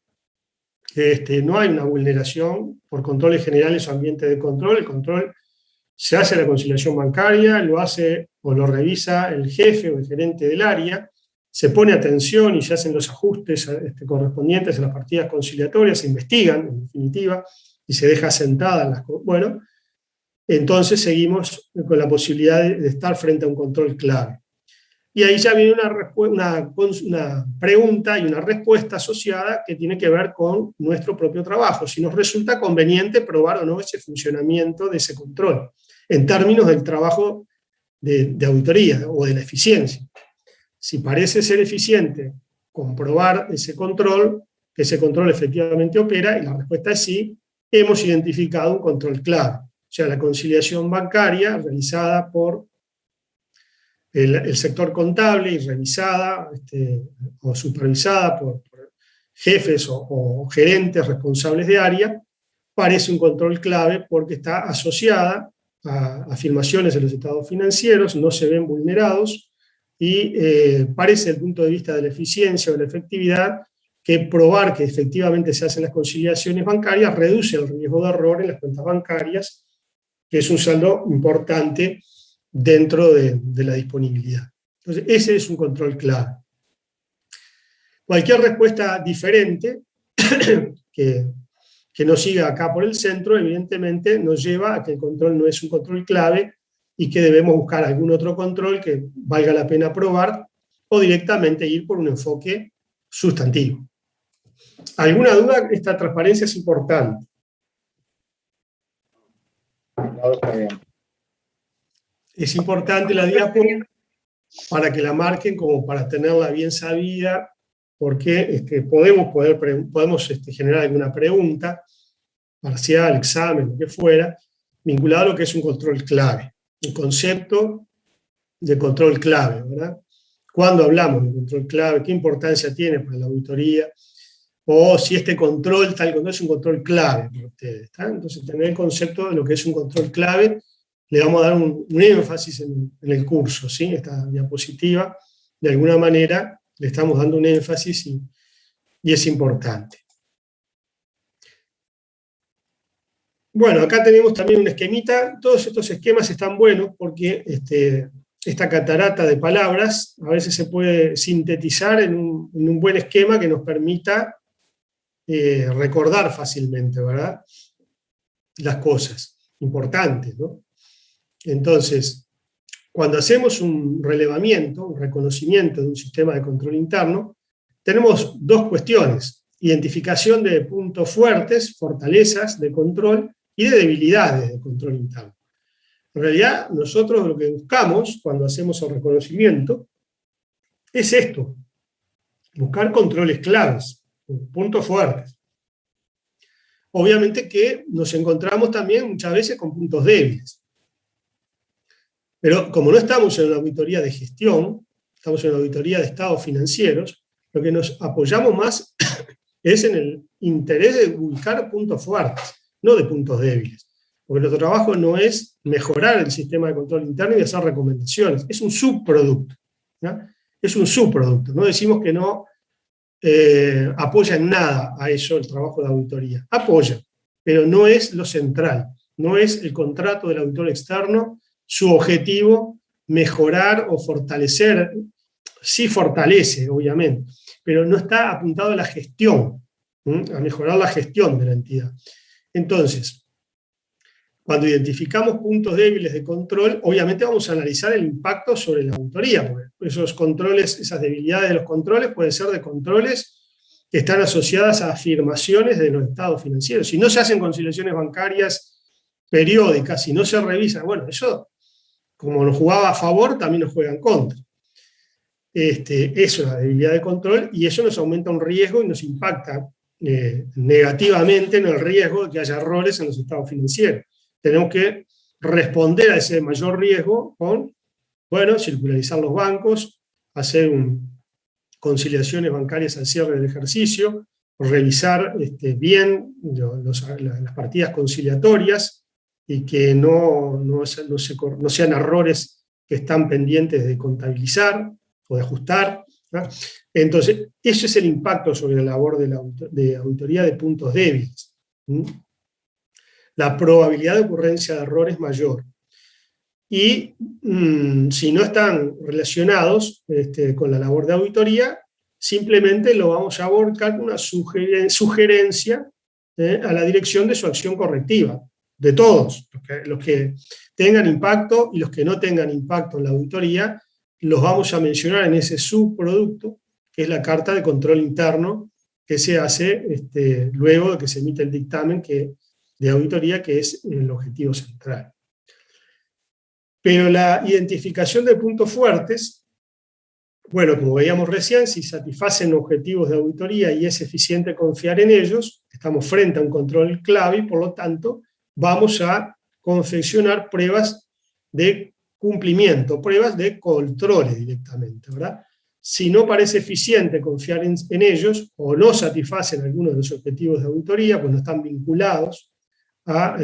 no hay una vulneración por controles generales o ambiente de control, el control se hace la conciliación bancaria, lo hace o lo revisa el jefe o el gerente del área, se pone atención y se hacen los ajustes correspondientes a las partidas conciliatorias, se investigan, en definitiva, y se deja sentada las cosas. Bueno, entonces seguimos con la posibilidad de estar frente a un control clave. Y ahí ya viene una pregunta y una respuesta asociada que tiene que ver con nuestro propio trabajo, si nos resulta conveniente probar o no ese funcionamiento de ese control, en términos del trabajo de auditoría o de la eficiencia. Si parece ser eficiente comprobar ese control, que ese control efectivamente opera, y la respuesta es sí, hemos identificado un control clave. O sea, la conciliación bancaria realizada por el sector contable y revisada o supervisada por jefes o gerentes responsables de área, parece un control clave porque está asociada a afirmaciones de los estados financieros, no se ven vulnerados y parece desde el punto de vista de la eficiencia o de la efectividad que probar que efectivamente se hacen las conciliaciones bancarias reduce el riesgo de error en las cuentas bancarias, que es un saldo importante dentro de la disponibilidad. Entonces, ese es un control clave. Cualquier respuesta diferente que no siga acá por el centro, evidentemente nos lleva a que el control no es un control clave y que debemos buscar algún otro control que valga la pena probar o directamente ir por un enfoque sustantivo. ¿Alguna duda? Esta transparencia es importante. Es importante la diapo para que la marquen como para tenerla bien sabida, porque podemos generar alguna pregunta, parcial, examen, lo que fuera, vinculado a lo que es un control clave, un concepto de control clave, ¿verdad? ¿Cuándo hablamos de control clave? ¿Qué importancia tiene para la auditoría? o si este control, tal control es un control clave para ustedes. ¿Está? Entonces, tener el concepto de lo que es un control clave, le vamos a dar un énfasis en el curso, ¿sí? Esta diapositiva, de alguna manera, le estamos dando un énfasis y es importante. Bueno, acá tenemos también un esquemita. Todos estos esquemas están buenos porque esta catarata de palabras a veces se puede sintetizar en un buen esquema que nos permita recordar fácilmente, ¿verdad? Las cosas importantes, ¿no? Entonces, cuando hacemos un relevamiento, un reconocimiento de un sistema de control interno, tenemos dos cuestiones: identificación de puntos fuertes, fortalezas de control, y de debilidades de control interno. En realidad, nosotros lo que buscamos cuando hacemos el reconocimiento es esto: buscar controles claves, puntos fuertes. Obviamente que nos encontramos también muchas veces con puntos débiles. Pero como no estamos en una auditoría de gestión, estamos en una auditoría de estados financieros, lo que nos apoyamos más es en el interés de buscar puntos fuertes, no de puntos débiles. Porque nuestro trabajo no es mejorar el sistema de control interno y hacer recomendaciones, es un subproducto. ¿Ya? Es un subproducto. No decimos que no apoya en nada a eso el trabajo de auditoría. Apoya, pero no es lo central. No es el contrato del auditor externo su objetivo mejorar o fortalecer. Sí fortalece, obviamente, pero no está apuntado a la gestión, a mejorar la gestión de la entidad. Entonces, cuando identificamos puntos débiles de control, obviamente vamos a analizar el impacto sobre la auditoría, porque esos controles, esas debilidades de los controles pueden ser de controles que están asociadas a afirmaciones de los estados financieros. Si no se hacen conciliaciones bancarias periódicas, si no se revisan, bueno, eso, como nos jugaba a favor, también nos juega en contra. Eso es la debilidad de control, y eso nos aumenta un riesgo y nos impacta negativamente en el riesgo de que haya errores en los estados financieros. Tenemos que responder a ese mayor riesgo con, bueno, circularizar los bancos, hacer conciliaciones bancarias al cierre del ejercicio, revisar bien las partidas conciliatorias y que no sean errores que están pendientes de contabilizar o de ajustar, ¿no? Entonces, eso es el impacto sobre la labor de auditoría de puntos débiles. La probabilidad de ocurrencia de errores es mayor. Y si no están relacionados con la labor de auditoría, simplemente lo vamos a abordar con una sugerencia a la dirección de su acción correctiva, de todos, los que tengan impacto y los que no tengan impacto en la auditoría, los vamos a mencionar en ese subproducto, que es la carta de control interno que se hace luego de que se emite el dictamen de auditoría, que es el objetivo central. Pero la identificación de puntos fuertes, bueno, como veíamos recién, si satisfacen objetivos de auditoría y es eficiente confiar en ellos, estamos frente a un control clave y por lo tanto vamos a confeccionar pruebas de cumplimiento, pruebas de controles directamente, ¿verdad? Si no parece eficiente confiar en ellos o no satisfacen algunos de los objetivos de auditoría, pues no están vinculados a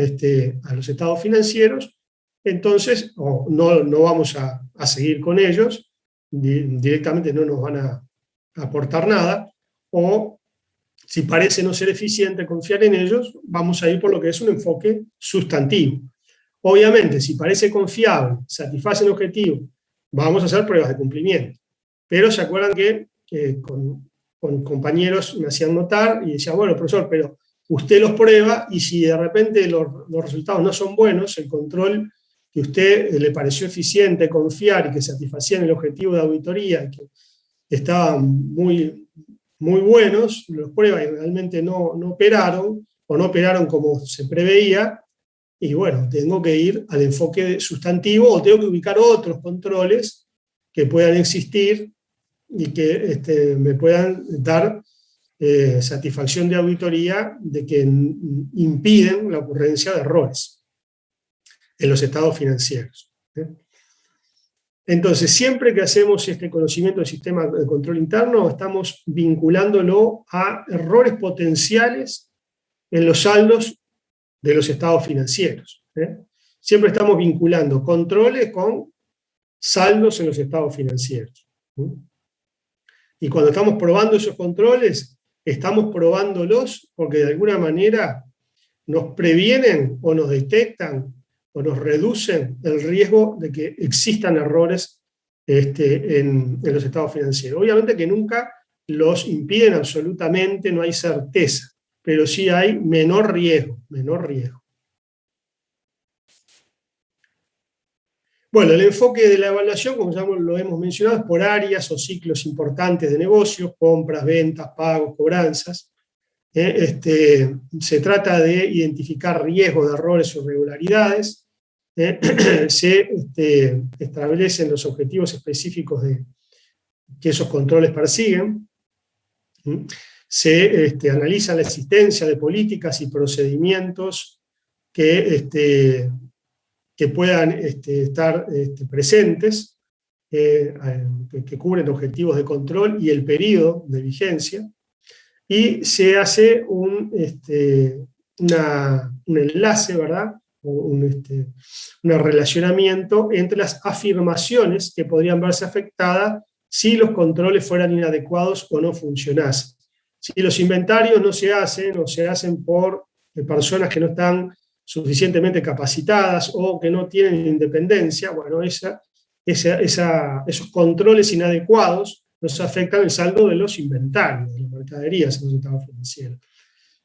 los estados financieros, entonces no vamos a seguir con ellos, directamente no nos van a aportar nada, o si parece no ser eficiente confiar en ellos, vamos a ir por lo que es un enfoque sustantivo. Obviamente, si parece confiable, satisface el objetivo, vamos a hacer pruebas de cumplimiento. Pero se acuerdan que con compañeros me hacían notar y decían, bueno, profesor, pero usted los prueba y si de repente los resultados no son buenos, el control que a usted le pareció eficiente confiar y que satisfacían el objetivo de auditoría, que estaban muy, muy buenos, los prueba y realmente no operaron, o no operaron como se preveía, y bueno, tengo que ir al enfoque sustantivo o tengo que ubicar otros controles que puedan existir y que me puedan dar satisfacción de auditoría de que impiden la ocurrencia de errores en los estados financieros. Entonces, siempre que hacemos este conocimiento del sistema de control interno, estamos vinculándolo a errores potenciales en los saldos de los estados financieros. Siempre estamos vinculando controles con saldos en los estados financieros. Y cuando estamos probando esos controles, estamos probándolos porque de alguna manera nos previenen o nos detectan o nos reducen el riesgo de que existan errores en los estados financieros. Obviamente que nunca los impiden absolutamente, no hay certeza, pero sí hay menor riesgo, menor riesgo. Bueno, el enfoque de la evaluación, como ya lo hemos mencionado, es por áreas o ciclos importantes de negocios, compras, ventas, pagos, cobranzas. Se trata de identificar riesgos de errores o irregularidades. Se establecen los objetivos específicos que esos controles persiguen. Se analiza la existencia de políticas y procedimientos que puedan estar presentes, que cubren objetivos de control y el periodo de vigencia, y se hace un enlace, ¿verdad? Un relacionamiento entre las afirmaciones que podrían verse afectadas si los controles fueran inadecuados o no funcionasen. Si los inventarios no se hacen o se hacen por personas que no están suficientemente capacitadas o que no tienen independencia, bueno, esos controles inadecuados nos afectan el saldo de los inventarios, de las mercaderías en los estados financieros.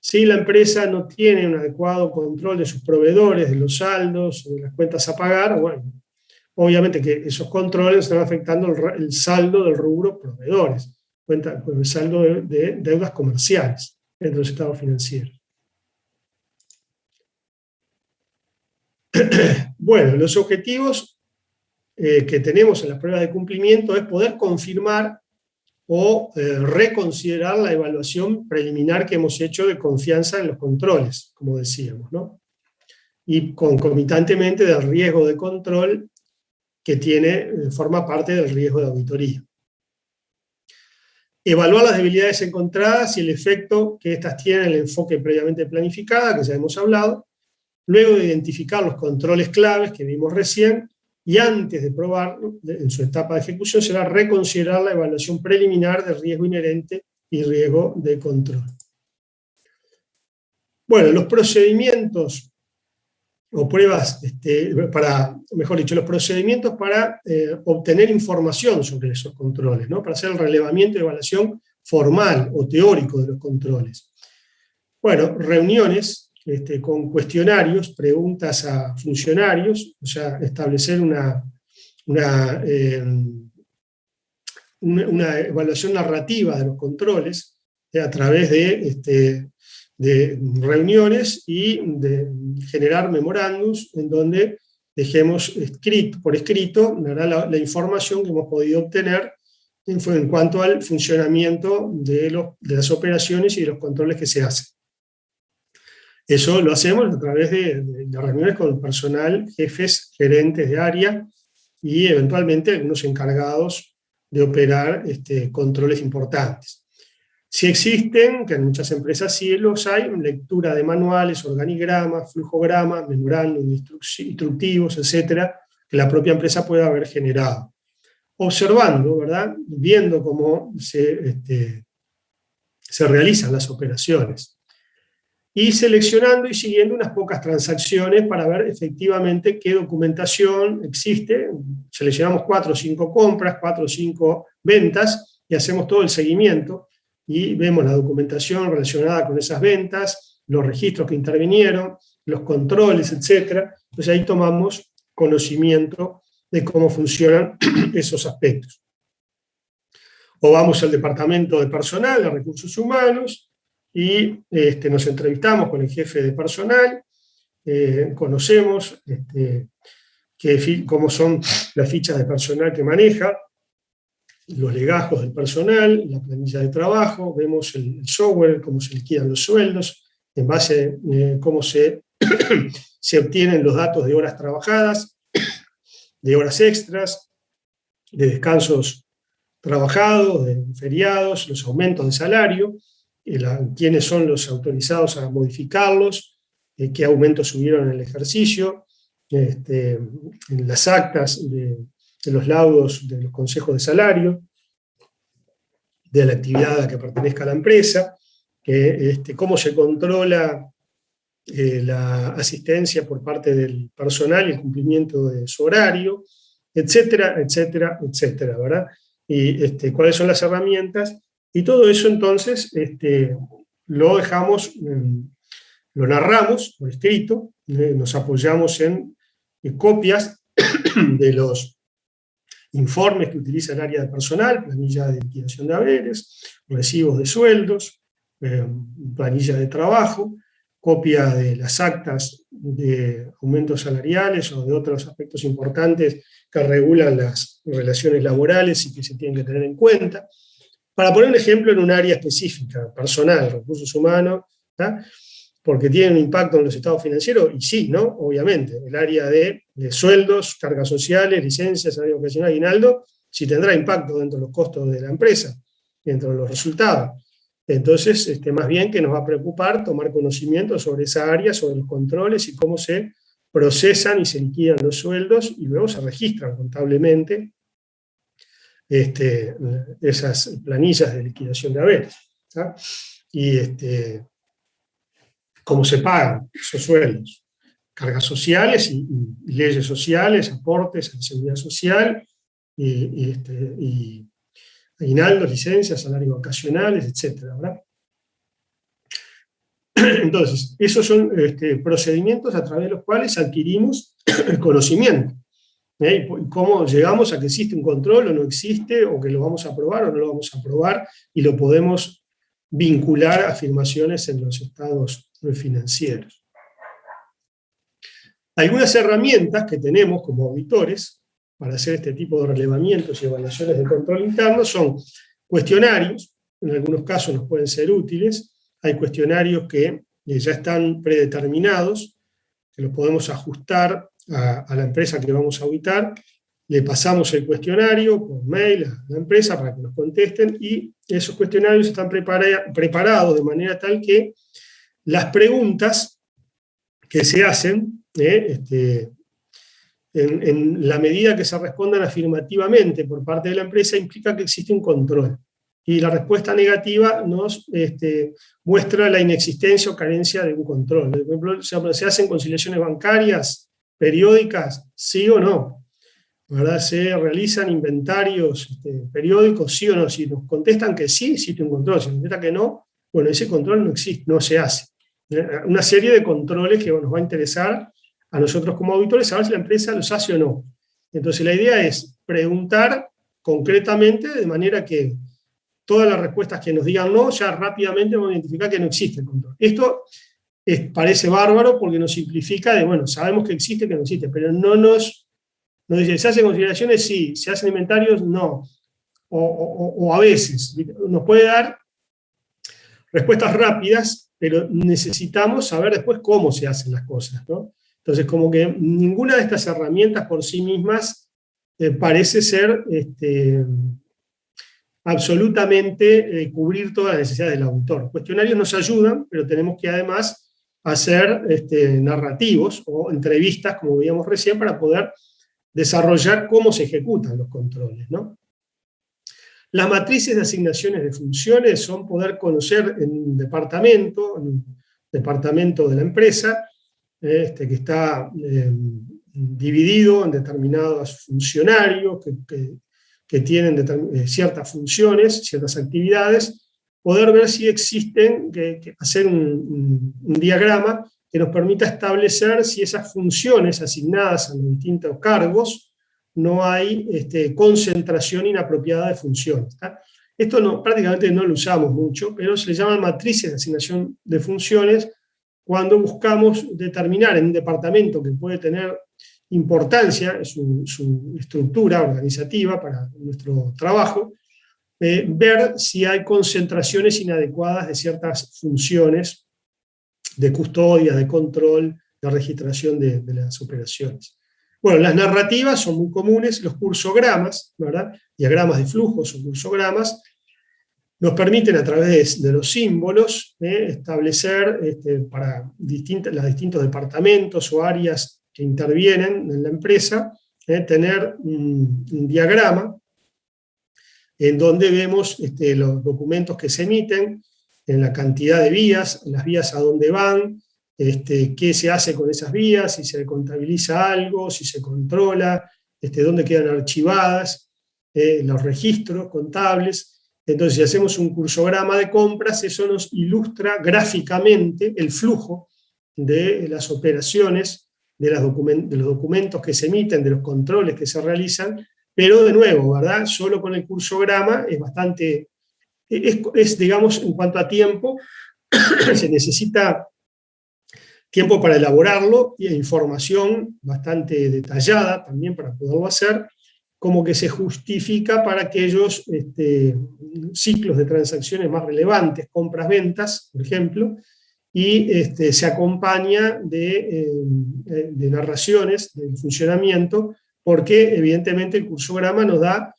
Si la empresa no tiene un adecuado control de sus proveedores, de los saldos, de las cuentas a pagar, bueno, obviamente que esos controles están afectando el saldo del rubro proveedores, el saldo de deudas comerciales entre los estados financieros. Bueno, los objetivos que tenemos en las pruebas de cumplimiento es poder confirmar o reconsiderar la evaluación preliminar que hemos hecho de confianza en los controles, como decíamos, ¿no? Y concomitantemente del riesgo de control que forma parte del riesgo de auditoría. Evaluar las debilidades encontradas y el efecto que éstas tienen en el enfoque previamente planificado, que ya hemos hablado. Luego de identificar los controles claves que vimos recién, y antes de probarlo, en su etapa de ejecución, será reconsiderar la evaluación preliminar de riesgo inherente y riesgo de control. Bueno, los procedimientos o pruebas, los procedimientos para obtener información sobre esos controles, ¿no? Para hacer el relevamiento y evaluación formal o teórico de los controles. Bueno, reuniones con cuestionarios, preguntas a funcionarios, o sea, establecer una evaluación narrativa de los controles a través de reuniones y de generar memorándums en donde dejemos por escrito la información que hemos podido obtener en cuanto al funcionamiento de las operaciones y de los controles que se hacen. Eso lo hacemos a través de reuniones con el personal, jefes, gerentes de área y eventualmente algunos encargados de operar controles importantes. Si existen, que en muchas empresas sí los hay, lectura de manuales, organigramas, flujogramas, memorándum instructivos, etcétera, que la propia empresa pueda haber generado. Observando, ¿verdad? Viendo cómo se realizan las operaciones. Y seleccionando y siguiendo unas pocas transacciones para ver efectivamente qué documentación existe. Seleccionamos 4 o 5 compras, 4 o 5 ventas y hacemos todo el seguimiento y vemos la documentación relacionada con esas ventas, los registros que intervinieron, los controles, etc. Entonces ahí tomamos conocimiento de cómo funcionan esos aspectos. O vamos al departamento de personal, de recursos humanos, y nos entrevistamos con el jefe de personal, conocemos cómo son las fichas de personal que maneja, los legajos del personal, la planilla de trabajo, vemos el software, cómo se liquidan los sueldos, en base a cómo se obtienen los datos de horas trabajadas, de horas extras, descansos trabajados, de feriados, los aumentos de salario, quiénes son los autorizados a modificarlos, qué aumentos subieron en el ejercicio, en las actas de los laudos de los consejos de salario, de la actividad a la que pertenezca la empresa, cómo se controla la asistencia por parte del personal y el cumplimiento de su horario, etcétera, etcétera, etcétera, ¿verdad? Y cuáles son las herramientas, y todo eso entonces lo dejamos, lo narramos por escrito, nos apoyamos en copias de los informes que utiliza el área de personal, planilla de liquidación de haberes, recibos de sueldos, planilla de trabajo, copia de las actas de aumentos salariales o de otros aspectos importantes que regulan las relaciones laborales y que se tienen que tener en cuenta. Para poner un ejemplo en un área específica, personal, recursos humanos, ¿tá? Porque tiene un impacto en los estados financieros, y sí, ¿no? Obviamente, el área de sueldos, cargas sociales, licencias, salario ocasional, aguinaldo, sí tendrá impacto dentro de los costos de la empresa, dentro de los resultados. Entonces, más bien que nos va a preocupar tomar conocimiento sobre esa área, sobre los controles y cómo se procesan y se liquidan los sueldos y luego se registran contablemente esas planillas de liquidación de haberes, ¿tá? Y cómo se pagan esos sueldos, cargas sociales y leyes sociales, aportes a la seguridad social, y aguinaldos, licencias, salarios vacacionales, etcétera, ¿verdad? Entonces, esos son procedimientos a través de los cuales adquirimos el conocimiento. Y cómo llegamos a que existe un control o no existe, o que lo vamos a aprobar o no lo vamos a aprobar, y lo podemos vincular a afirmaciones en los estados financieros. Algunas herramientas que tenemos como auditores para hacer este tipo de relevamientos y evaluaciones de control interno son cuestionarios, en algunos casos nos pueden ser útiles. Hay cuestionarios que ya están predeterminados, que los podemos ajustar a la empresa que vamos a auditar. Le pasamos el cuestionario por mail a la empresa para que nos contesten, y esos cuestionarios están preparados de manera tal que las preguntas que se hacen, en la medida que se respondan afirmativamente por parte de la empresa, implica que existe un control. Y la respuesta negativa nos muestra la inexistencia o carencia de un control. Por ejemplo, ¿se hacen conciliaciones bancarias periódicas? ¿Sí o no? ¿Verdad? ¿Se realizan inventarios periódicos? ¿Sí o no? Si nos contestan que sí, existe un control. Si nos contestan que no, bueno, ese control no existe, no se hace. Una serie de controles que nos va a interesar a nosotros como auditores, saber si la empresa los hace o no. Entonces la idea es preguntar concretamente, de manera que todas las respuestas que nos digan no, ya rápidamente vamos a identificar que no existe el control. Esto parece bárbaro porque nos simplifica de, bueno, sabemos que existe, que no existe, pero no nos dice, ¿se hacen consideraciones? Sí. ¿Se hacen inventarios? No. O a veces, nos puede dar respuestas rápidas, pero necesitamos saber después cómo se hacen las cosas, ¿no? Entonces, como que ninguna de estas herramientas por sí mismas parece ser absolutamente cubrir todas las necesidades del auditor. Cuestionarios nos ayudan, pero tenemos que además hacer narrativos o entrevistas, como veíamos recién, para poder desarrollar cómo se ejecutan los controles, ¿no? Las matrices de asignaciones de funciones son poder conocer en un departamento de la empresa, que está dividido en determinados funcionarios que tienen ciertas funciones, ciertas actividades, poder ver si existen, hacer un diagrama que nos permita establecer si esas funciones asignadas a los distintos cargos no hay concentración inapropiada de funciones, ¿tá? Esto prácticamente no lo usamos mucho, pero se le llaman matrices de asignación de funciones cuando buscamos determinar en un departamento que puede tener importancia, su estructura organizativa para nuestro trabajo, ver si hay concentraciones inadecuadas de ciertas funciones de custodia, de control, de registración de las operaciones. Bueno, las narrativas son muy comunes, los cursogramas, ¿verdad? Diagramas de flujos o cursogramas, nos permiten a través de los símbolos establecer para los distintos departamentos o áreas que intervienen en la empresa, tener un diagrama en donde vemos los documentos que se emiten, en la cantidad de vías, las vías a dónde van, qué se hace con esas vías, si se contabiliza algo, si se controla, dónde quedan archivadas, los registros contables. Entonces, si hacemos un cursograma de compras, eso nos ilustra gráficamente el flujo de las operaciones, de los documentos que se emiten, de los controles que se realizan, pero de nuevo, ¿verdad? Solo con el cursograma es bastante, digamos, en cuanto a tiempo, se necesita tiempo para elaborarlo y información bastante detallada también para poderlo hacer, como que se justifica para aquellos ciclos de transacciones más relevantes, compras-ventas, por ejemplo, y se acompaña de narraciones del funcionamiento, porque evidentemente el cursograma nos da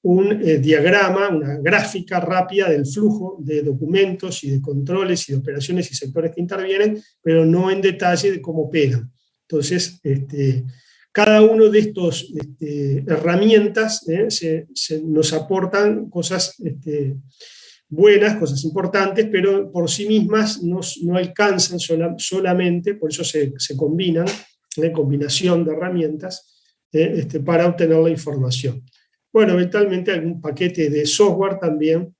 un diagrama, una gráfica rápida del flujo de documentos y de controles y de operaciones y sectores que intervienen, pero no en detalle de cómo operan. Entonces, cada uno de estos herramientas nos aportan cosas buenas, cosas importantes, pero por sí mismas no alcanzan solamente, por eso se combinan, combinación de herramientas para obtener la información. Bueno, eventualmente algún paquete de software también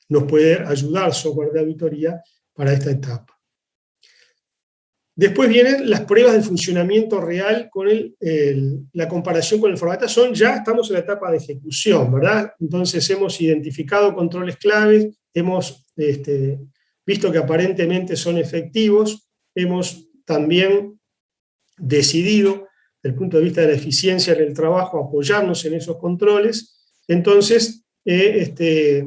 nos puede ayudar, software de auditoría, para esta etapa. Después vienen las pruebas de funcionamiento real con la comparación con el Formdata. Ya estamos en la etapa de ejecución, ¿verdad? Entonces hemos identificado controles claves, hemos visto que aparentemente son efectivos, hemos también decidido, desde el punto de vista de la eficiencia en el trabajo, apoyarnos en esos controles. Entonces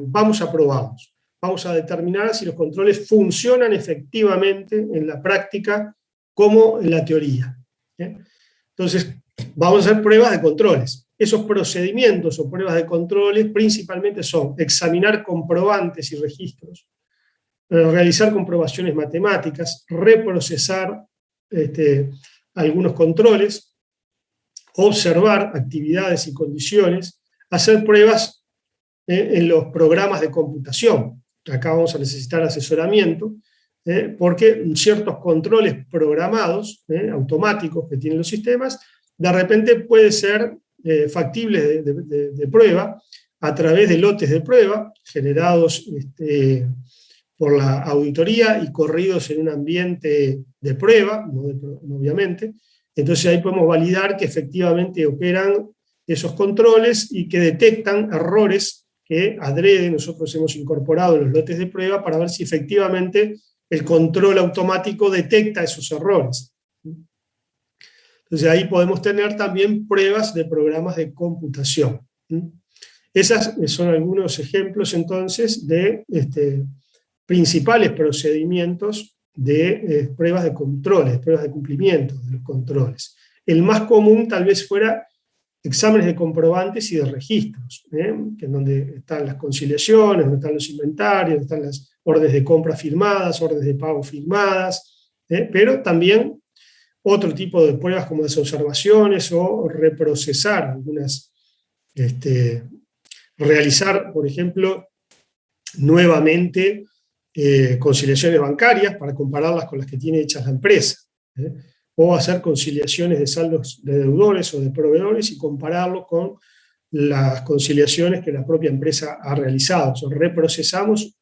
vamos a probarlos. Vamos a determinar si los controles funcionan efectivamente en la práctica como en la teoría. Entonces, vamos a hacer pruebas de controles. Esos procedimientos o pruebas de controles principalmente son examinar comprobantes y registros, realizar comprobaciones matemáticas, reprocesar algunos controles, observar actividades y condiciones, hacer pruebas en los programas de computación. Acá vamos a necesitar asesoramiento, porque ciertos controles programados, automáticos que tienen los sistemas, de repente puede ser factible de prueba a través de lotes de prueba generados por la auditoría y corridos en un ambiente de prueba, obviamente. Entonces ahí podemos validar que efectivamente operan esos controles y que detectan errores que adrede nosotros hemos incorporado en los lotes de prueba para ver si efectivamente el control automático detecta esos errores. Entonces ahí podemos tener también pruebas de programas de computación. Esas son algunos ejemplos entonces de principales procedimientos de pruebas de controles, pruebas de cumplimiento de los controles. El más común tal vez fuera exámenes de comprobantes y de registros, que es donde están las conciliaciones, donde están los inventarios, donde están las órdenes de compra firmadas, órdenes de pago firmadas, pero también otro tipo de pruebas como las observaciones o reprocesar algunas, realizar, por ejemplo, nuevamente conciliaciones bancarias para compararlas con las que tiene hechas la empresa, o hacer conciliaciones de saldos de deudores o de proveedores y compararlo con las conciliaciones que la propia empresa ha realizado. O sea, reprocesamos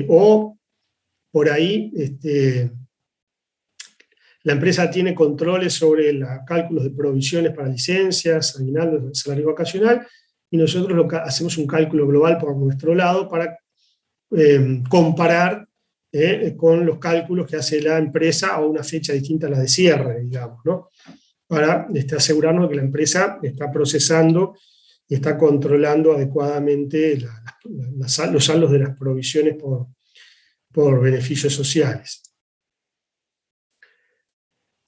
o por ahí la empresa tiene controles sobre los cálculos de provisiones para licencias, aguinaldos, salario vacacional, y nosotros hacemos un cálculo global por nuestro lado para comparar con los cálculos que hace la empresa a una fecha distinta a la de cierre, digamos, ¿no? Para asegurarnos de que la empresa está procesando y está controlando adecuadamente los saldos de las provisiones por beneficios sociales.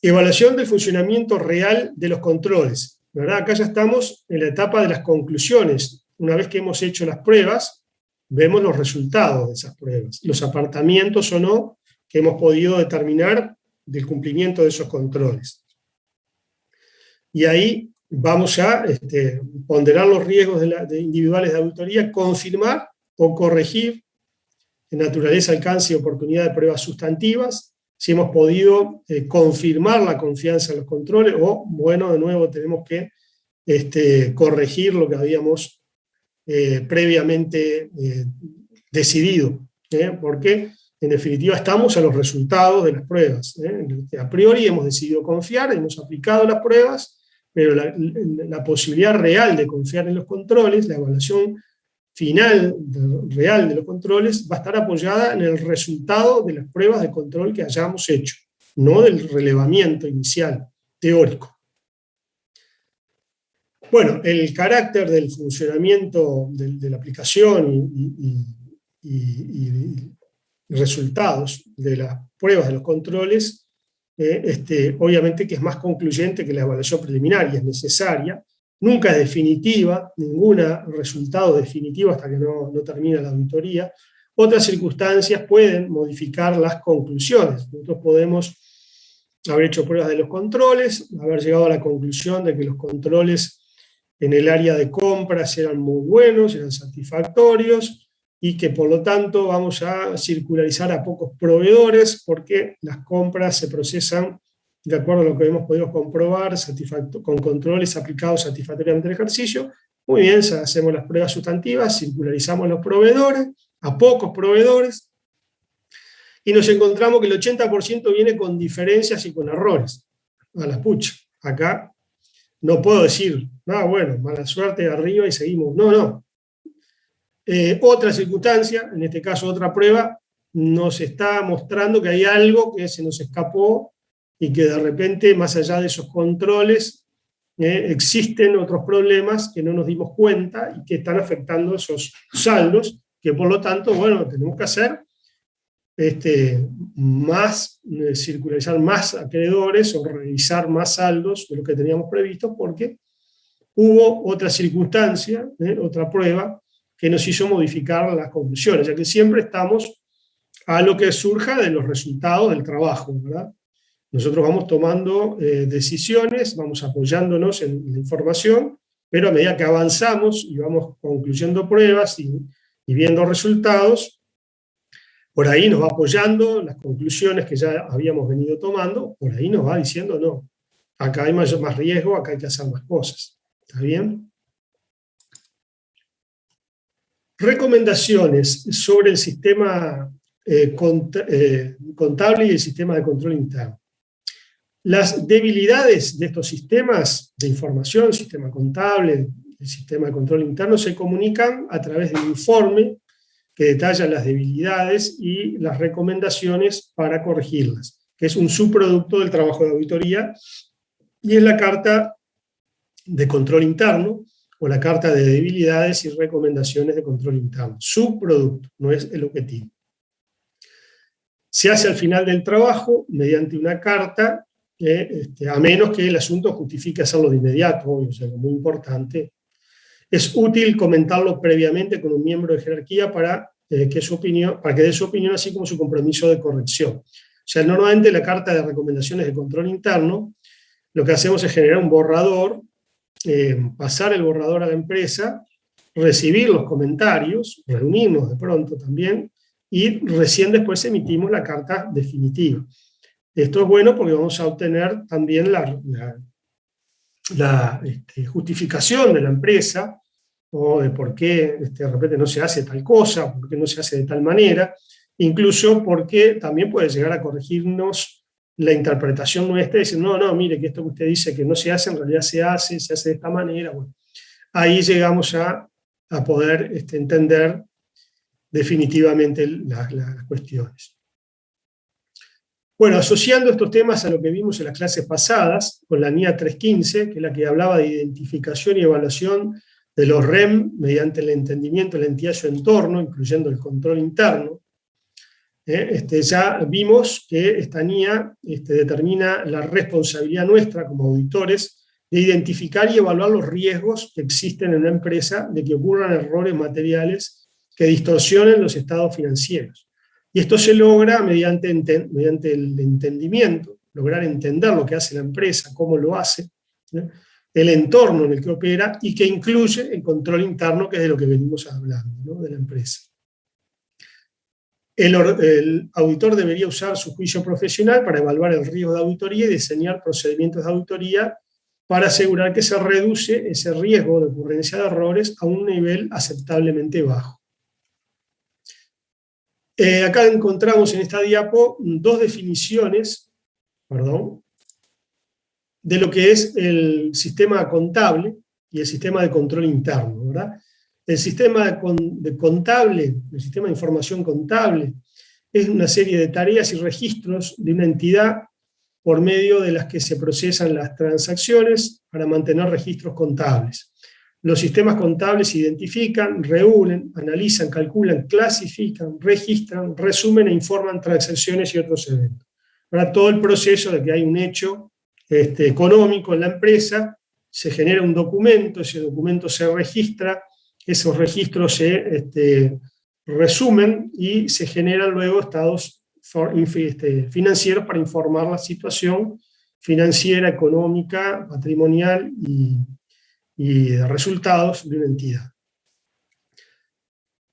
Evaluación del funcionamiento real de los controles, ¿verdad? Acá ya estamos en la etapa de las conclusiones. Una vez que hemos hecho las pruebas, vemos los resultados de esas pruebas, los apartamientos o no que hemos podido determinar del cumplimiento de esos controles. Y ahí vamos a ponderar los riesgos individuales de auditoría, confirmar o corregir en naturaleza, alcance y oportunidad de pruebas sustantivas, si hemos podido confirmar la confianza en los controles, o, bueno, de nuevo tenemos que corregir lo que habíamos previamente decidido, porque en definitiva estamos a los resultados de las pruebas. A priori hemos decidido confiar, hemos aplicado las pruebas, pero la posibilidad real de confiar en los controles, la evaluación final real de los controles, va a estar apoyada en el resultado de las pruebas de control que hayamos hecho, no del relevamiento inicial, teórico. Bueno, el carácter del funcionamiento de la aplicación y resultados de las pruebas de los controles, obviamente que es más concluyente que la evaluación preliminar y es necesaria. Nunca es definitiva, ningún resultado definitivo hasta que no termina la auditoría. Otras circunstancias pueden modificar las conclusiones. Nosotros podemos haber hecho pruebas de los controles, haber llegado a la conclusión de que los controles en el área de compras eran muy buenos, eran satisfactorios, y que por lo tanto vamos a circularizar a pocos proveedores porque las compras se procesan de acuerdo a lo que hemos podido comprobar, con controles aplicados satisfactoriamente al ejercicio. Muy bien, hacemos las pruebas sustantivas, circularizamos los proveedores, a pocos proveedores, y nos encontramos que el 80% viene con diferencias y con errores. A la pucha, acá no puedo decir, bueno, mala suerte arriba y seguimos. No. Otra circunstancia, en este caso otra prueba, nos está mostrando que hay algo que se nos escapó y que de repente, más allá de esos controles, existen otros problemas que no nos dimos cuenta y que están afectando esos saldos, que por lo tanto, bueno, tenemos que hacer circularizar más acreedores o revisar más saldos de lo que teníamos previsto, porque hubo otra circunstancia, otra prueba, que nos hizo modificar las conclusiones, ya que siempre estamos a lo que surja de los resultados del trabajo, ¿verdad? Nosotros vamos tomando decisiones, vamos apoyándonos en la información, pero a medida que avanzamos y vamos concluyendo pruebas y viendo resultados, por ahí nos va apoyando las conclusiones que ya habíamos venido tomando, por ahí nos va diciendo, no, acá hay más riesgo, acá hay que hacer más cosas. ¿Está bien? Recomendaciones sobre el sistema contable y el sistema de control interno. Las debilidades de estos sistemas de información, el sistema contable, el sistema de control interno, se comunican a través de un informe que detalla las debilidades y las recomendaciones para corregirlas, que es un subproducto del trabajo de auditoría, y es la carta de control interno, o la carta de debilidades y recomendaciones de control interno. Subproducto, no es el objetivo. Se hace al final del trabajo mediante una carta, a menos que el asunto justifique hacerlo de inmediato, obvio, o sea, muy importante. Es útil comentarlo previamente con un miembro de jerarquía para que dé su opinión, así como su compromiso de corrección. O sea, normalmente la carta de recomendaciones de control interno, lo que hacemos es generar un borrador, pasar el borrador a la empresa, recibir los comentarios, reunirnos de pronto también, y recién después emitimos la carta definitiva. Esto es bueno porque vamos a obtener también la justificación de la empresa, o de por qué de repente no se hace tal cosa, por qué no se hace de tal manera, incluso porque también puede llegar a corregirnos la interpretación nuestra, y decir, no, mire, que esto que usted dice que no se hace, en realidad se hace de esta manera. Bueno, ahí llegamos a poder entender definitivamente las cuestiones. Bueno, asociando estos temas a lo que vimos en las clases pasadas, con la NIA 315, que es la que hablaba de identificación y evaluación de los REM mediante el entendimiento de la entidad y su entorno, incluyendo el control interno, Ya vimos que esta NIA determina la responsabilidad nuestra como auditores de identificar y evaluar los riesgos que existen en la empresa de que ocurran errores materiales que distorsionen los estados financieros. Y esto se logra mediante el entendimiento, lograr entender lo que hace la empresa, cómo lo hace, el entorno en el que opera y que incluye el control interno, que es de lo que venimos hablando, ¿no?, de la empresa. El auditor debería usar su juicio profesional para evaluar el riesgo de auditoría y diseñar procedimientos de auditoría para asegurar que se reduce ese riesgo de ocurrencia de errores a un nivel aceptablemente bajo. Acá encontramos en esta diapo dos definiciones, de lo que es el sistema contable y el sistema de control interno, ¿verdad? El sistema el sistema de información contable, es una serie de tareas y registros de una entidad por medio de las que se procesan las transacciones para mantener registros contables. Los sistemas contables identifican, reúnen, analizan, calculan, clasifican, registran, resumen e informan transacciones y otros eventos. Para todo el proceso de que hay un hecho económico en la empresa, se genera un documento, ese documento se registra, esos registros se resumen y se generan luego estados financieros para informar la situación financiera, económica, patrimonial y de resultados de una entidad.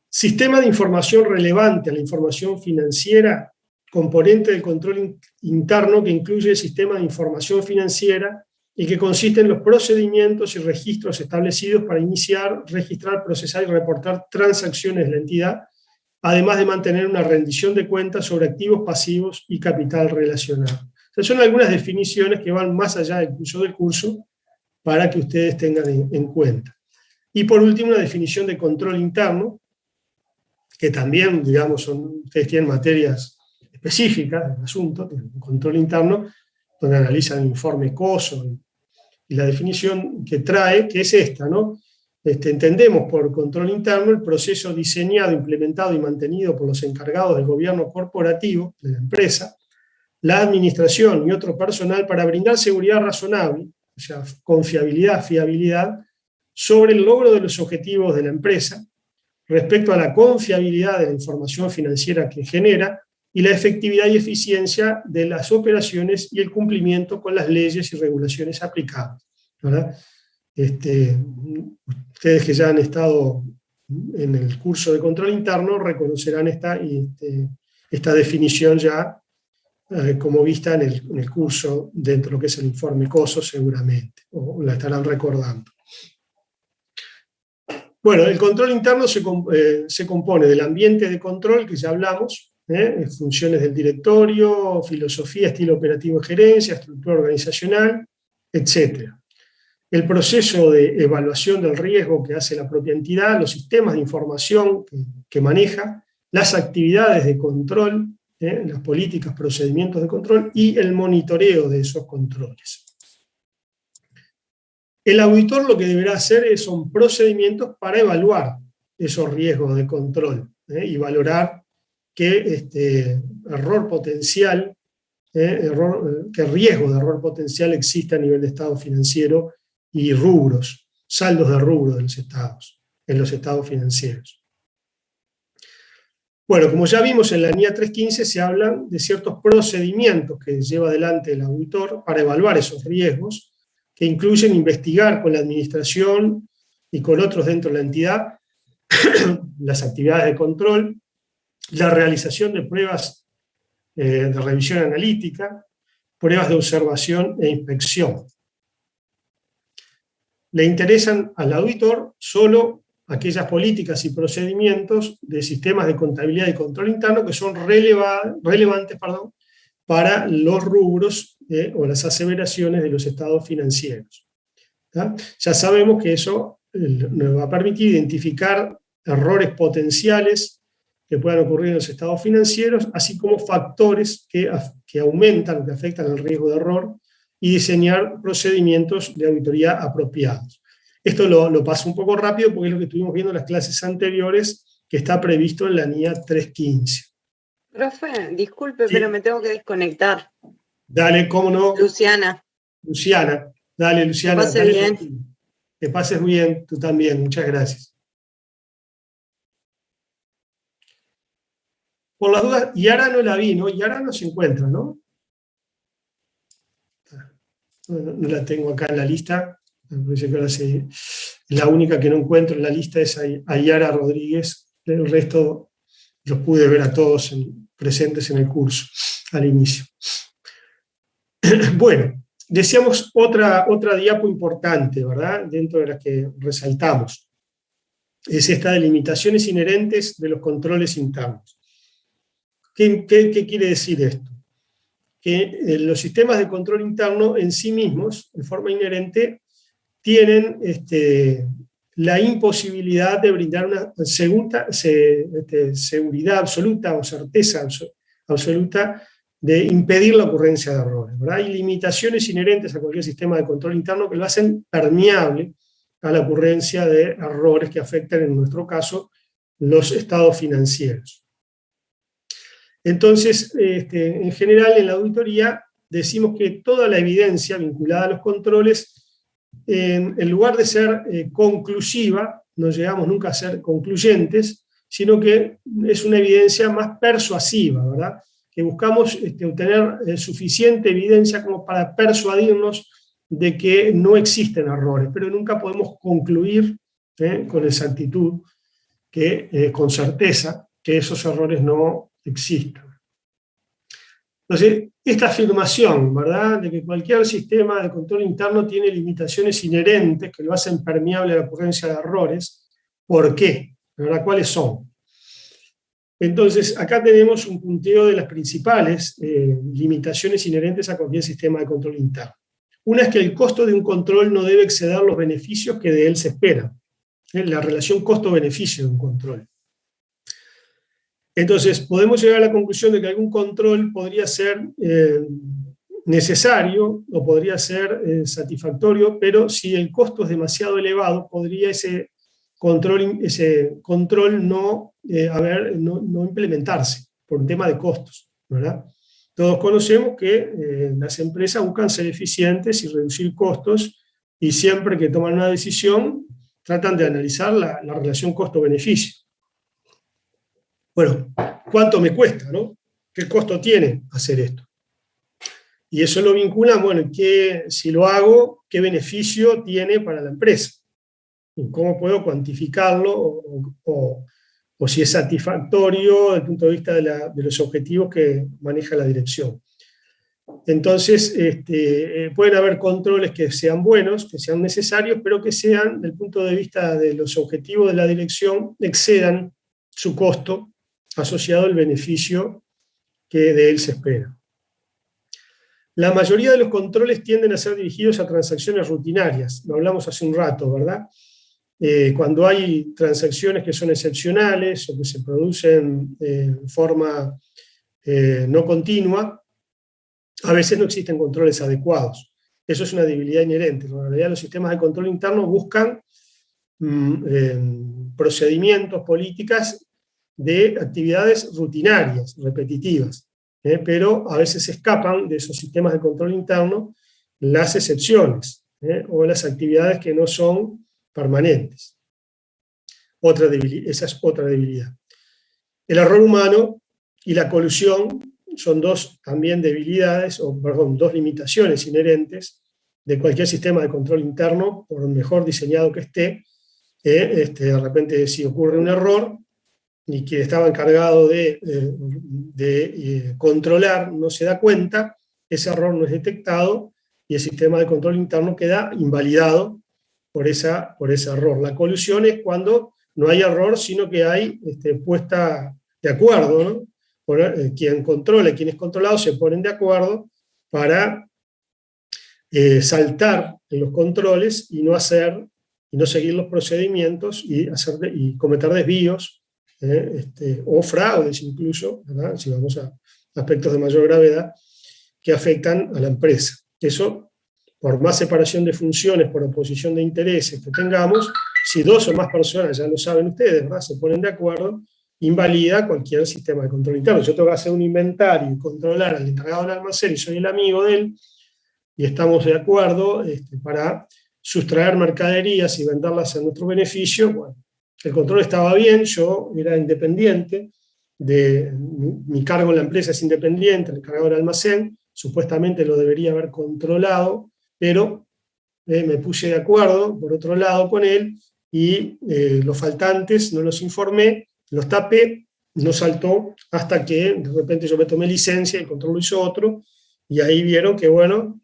Sistema de información relevante a la información financiera, componente del control interno que incluye el sistema de información financiera y que consiste en los procedimientos y registros establecidos para iniciar, registrar, procesar y reportar transacciones de la entidad, además de mantener una rendición de cuentas sobre activos pasivos y capital relacionado. O sea, son algunas definiciones que van más allá del curso del curso para que ustedes tengan en cuenta. Y por último, una definición de control interno, que también, digamos, ustedes tienen materias específicas del asunto, el control interno, donde analizan el informe COSO y la definición que trae, que es esta, ¿no? Entendemos por control interno el proceso diseñado, implementado y mantenido por los encargados del gobierno corporativo de la empresa, la administración y otro personal para brindar seguridad razonable, o sea, confiabilidad, fiabilidad, sobre el logro de los objetivos de la empresa, respecto a la confiabilidad de la información financiera que genera y la efectividad y eficiencia de las operaciones y el cumplimiento con las leyes y regulaciones aplicables, ¿verdad? Ustedes que ya han estado en el curso de control interno reconocerán esta definición ya como vista en el curso dentro de lo que es el informe COSO seguramente, o la estarán recordando. Bueno, el control interno se compone del ambiente de control que ya hablamos, funciones del directorio, filosofía, estilo operativo de gerencia, estructura organizacional, etc. El proceso de evaluación del riesgo que hace la propia entidad, los sistemas de información que maneja, las actividades de control, las políticas, procedimientos de control y el monitoreo de esos controles. El auditor lo que deberá hacer son procedimientos para evaluar esos riesgos de control y valorar qué qué riesgo de error potencial existe a nivel de estado financiero y rubros, saldos de rubro de los estados, en los estados financieros. Bueno, como ya vimos en la NIA 315 se hablan de ciertos procedimientos que lleva adelante el auditor para evaluar esos riesgos, que incluyen investigar con la administración y con otros dentro de la entidad las actividades de control, la realización de pruebas de revisión analítica, pruebas de observación e inspección. Le interesan al auditor solo aquellas políticas y procedimientos de sistemas de contabilidad y control interno que son relevantes para los rubros o las aseveraciones de los estados financieros. ¿Tá? Ya sabemos que eso nos va a permitir identificar errores potenciales que puedan ocurrir en los estados financieros, así como factores que aumentan o que afectan el riesgo de error, y diseñar procedimientos de auditoría apropiados. Esto lo paso un poco rápido porque es lo que estuvimos viendo en las clases anteriores, que está previsto en la NIA 315. Profe, disculpe, Sí, pero me tengo que desconectar. dale, cómo no, Luciana, Luciana. Dale, que Luciana, pase dale bien. tranquilo. Que pases bien, tú también. Muchas gracias. Por las dudas, Yara no la vi, ¿no? Yara no se encuentra, ¿no? No la tengo acá en la lista. Me parece que ahora sí. La única que no encuentro en la lista es a Yara Rodríguez. El resto los pude ver a todos presentes en el curso al inicio. Bueno, decíamos otra diapo importante, ¿verdad? Dentro de las que resaltamos. Es esta de limitaciones inherentes de los controles internos. ¿Qué quiere decir esto? Que los sistemas de control interno en sí mismos, de forma inherente, tienen la imposibilidad de brindar una seguridad absoluta o certeza absoluta de impedir la ocurrencia de errores, ¿verdad? Hay limitaciones inherentes a cualquier sistema de control interno que lo hacen permeable a la ocurrencia de errores que afectan, en nuestro caso, los estados financieros. Entonces, en general, en la auditoría decimos que toda la evidencia vinculada a los controles, en lugar de ser conclusiva, no llegamos nunca a ser concluyentes, sino que es una evidencia más persuasiva, ¿verdad? Que buscamos obtener suficiente evidencia como para persuadirnos de que no existen errores, pero nunca podemos concluir con exactitud, con certeza, que esos errores no existen. Entonces, esta afirmación, ¿verdad?, de que cualquier sistema de control interno tiene limitaciones inherentes que lo hacen permeable a la ocurrencia de errores, ¿por qué? ¿Verdad? ¿Cuáles son? Entonces, acá tenemos un punteo de las principales limitaciones inherentes a cualquier sistema de control interno. Una es que el costo de un control no debe exceder los beneficios que de él se esperan. La relación costo-beneficio de un control. Entonces, podemos llegar a la conclusión de que algún control podría ser necesario o podría ser satisfactorio, pero si el costo es demasiado elevado, podría ese control no implementarse por un tema de costos, ¿verdad? Todos conocemos que las empresas buscan ser eficientes y reducir costos, y siempre que toman una decisión tratan de analizar la relación costo-beneficio. Bueno, ¿cuánto me cuesta, no? ¿Qué costo tiene hacer esto? Y eso lo vinculan, bueno, si lo hago, ¿qué beneficio tiene para la empresa? ¿Cómo puedo cuantificarlo? O si es satisfactorio desde el punto de vista de los objetivos que maneja la dirección. Entonces, pueden haber controles que sean buenos, que sean necesarios, pero que sean, desde el punto de vista de los objetivos de la dirección, excedan su costo asociado al beneficio que de él se espera. La mayoría de los controles tienden a ser dirigidos a transacciones rutinarias, lo hablamos hace un rato, ¿verdad? Cuando hay transacciones que son excepcionales o que se producen en forma no continua, a veces no existen controles adecuados. Eso es una debilidad inherente. En realidad los sistemas de control interno buscan procedimientos, políticas de actividades rutinarias, repetitivas, pero a veces escapan de esos sistemas de control interno las excepciones o las actividades que no son permanentes. Esa es otra debilidad. El error humano y la colusión son dos limitaciones inherentes de cualquier sistema de control interno, por mejor diseñado que esté. De repente, si ocurre un error y quien estaba encargado de controlar no se da cuenta, ese error no es detectado y el sistema de control interno queda invalidado por ese error. La colusión es cuando no hay error, sino que hay puesta de acuerdo, ¿no? Quien controla y quien es controlado se ponen de acuerdo para saltar en los controles y no seguir los procedimientos y cometer desvíos o fraudes incluso, ¿verdad? Si vamos a aspectos de mayor gravedad que afectan a la empresa. Eso, por más separación de funciones, por oposición de intereses que tengamos, si dos o más personas, ya lo saben ustedes, ¿verdad?, se ponen de acuerdo, invalida cualquier sistema de control interno. Yo tengo que hacer un inventario y controlar al encargado del almacén y soy el amigo de él, y estamos de acuerdo para sustraer mercaderías y venderlas a nuestro beneficio. Bueno, el control estaba bien, yo era independiente, mi cargo en la empresa es independiente, el encargado del almacén, supuestamente lo debería haber controlado, pero me puse de acuerdo, por otro lado, con él, y los faltantes no los informé, los tapé, no saltó, hasta que de repente yo me tomé licencia, el control lo hizo otro, y ahí vieron que, bueno,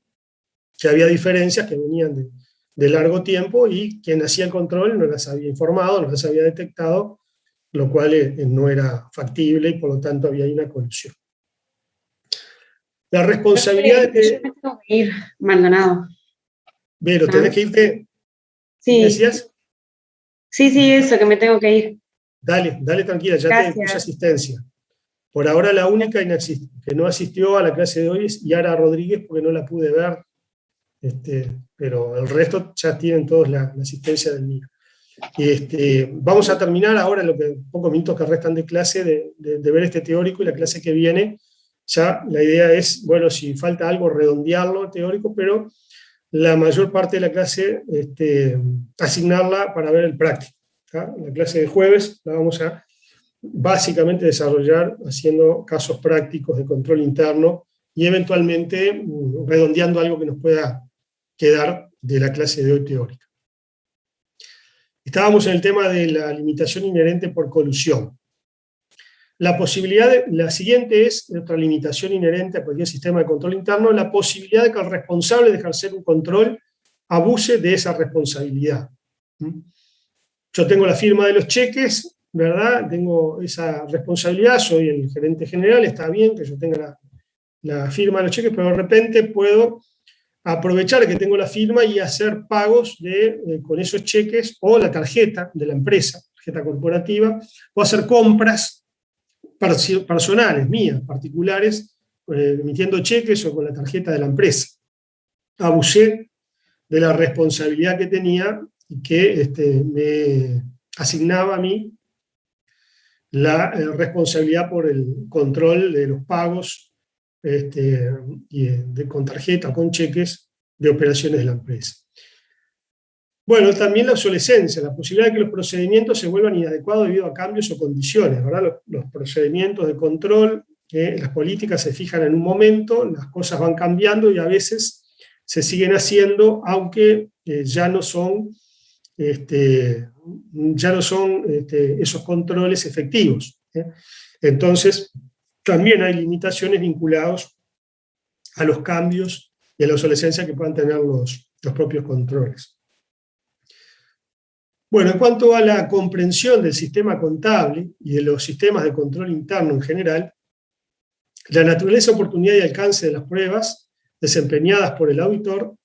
que había diferencias que venían de largo tiempo, y quien hacía el control no las había informado, no las había detectado, lo cual no era factible, y por lo tanto había ahí una colusión. La responsabilidad de... Yo me tengo que ir, Maldonado. Vero, ¿tenés que irte? Sí. ¿Qué decías? Sí, eso, que me tengo que ir. Dale, tranquila, ya Gracias. te puse asistencia. Por ahora la única que no asistió a la clase de hoy es Yara Rodríguez, porque no la pude ver, pero el resto ya tienen todos la asistencia del mío. Vamos a terminar ahora, en los pocos minutos que restan de clase, de ver este teórico, y la clase que viene, ya la idea es, bueno, si falta algo, redondearlo teórico, pero la mayor parte de la clase asignarla para ver el práctico. La clase de jueves la vamos a básicamente desarrollar haciendo casos prácticos de control interno y eventualmente redondeando algo que nos pueda quedar de la clase de hoy teórica. Estábamos en el tema de la limitación inherente por colusión. La siguiente es otra limitación inherente a cualquier sistema de control interno, la posibilidad de que el responsable de ejercer un control abuse de esa responsabilidad. Yo tengo la firma de los cheques, ¿verdad? Tengo esa responsabilidad, soy el gerente general, está bien que yo tenga la firma de los cheques, pero de repente puedo aprovechar que tengo la firma y hacer pagos con esos cheques, o la tarjeta de la empresa, tarjeta corporativa, o hacer compras personales, mías, particulares, emitiendo cheques o con la tarjeta de la empresa. Abusé de la responsabilidad que tenía y que me asignaba a mí la responsabilidad por el control de los pagos con tarjeta o con cheques de operaciones de la empresa. Bueno, también la obsolescencia, la posibilidad de que los procedimientos se vuelvan inadecuados debido a cambios o condiciones, ¿verdad? Los procedimientos de control, las políticas se fijan en un momento, las cosas van cambiando y a veces se siguen haciendo, aunque ya no son esos controles efectivos. Entonces, también hay limitaciones vinculadas a los cambios y a la obsolescencia que puedan tener los propios controles. Bueno, en cuanto a la comprensión del sistema contable y de los sistemas de control interno en general, la naturaleza, oportunidad y alcance de las pruebas desempeñadas por el auditor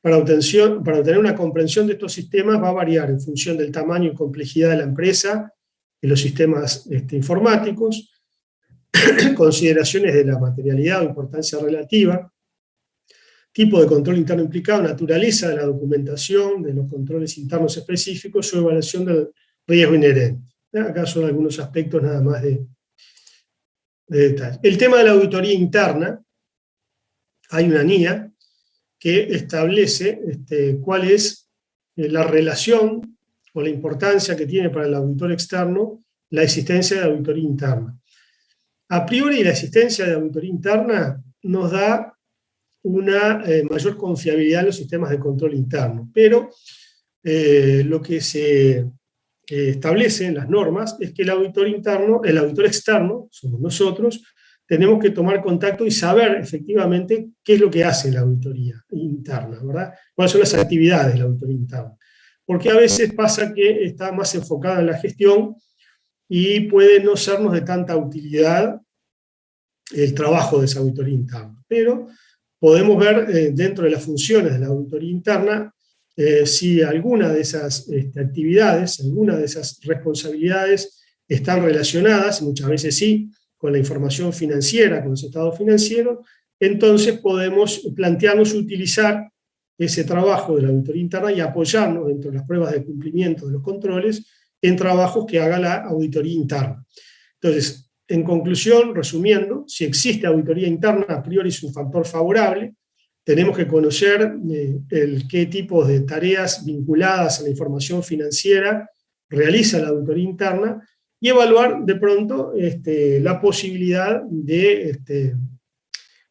para obtener una comprensión de estos sistemas va a variar en función del tamaño y complejidad de la empresa y los sistemas informáticos, consideraciones de la materialidad o importancia relativa, tipo de control interno implicado, naturaleza de la documentación, de los controles internos específicos, su evaluación del riesgo inherente. Acá son algunos aspectos nada más de detalle. El tema de la auditoría interna, hay una NIA que establece cuál es la relación o la importancia que tiene para el auditor externo la existencia de auditoría interna. A priori, la existencia de auditoría interna nos da una mayor confiabilidad en los sistemas de control interno, pero lo que se establece en las normas es que el auditor externo, somos nosotros, tenemos que tomar contacto y saber efectivamente qué es lo que hace la auditoría interna, ¿verdad? Cuáles son las actividades de la auditoría interna. Porque a veces pasa que está más enfocada en la gestión y puede no sernos de tanta utilidad el trabajo de esa auditoría interna. Pero podemos ver dentro de las funciones de la auditoría interna si alguna de esas actividades, alguna de esas responsabilidades están relacionadas, muchas veces sí, con la información financiera, con los estados financieros, entonces podemos plantearnos utilizar ese trabajo de la auditoría interna y apoyarnos dentro de las pruebas de cumplimiento de los controles en trabajos que haga la auditoría interna. Entonces, en conclusión, resumiendo, si existe auditoría interna, a priori es un factor favorable. Tenemos que conocer qué tipos de tareas vinculadas a la información financiera realiza la auditoría interna y evaluar de pronto la posibilidad de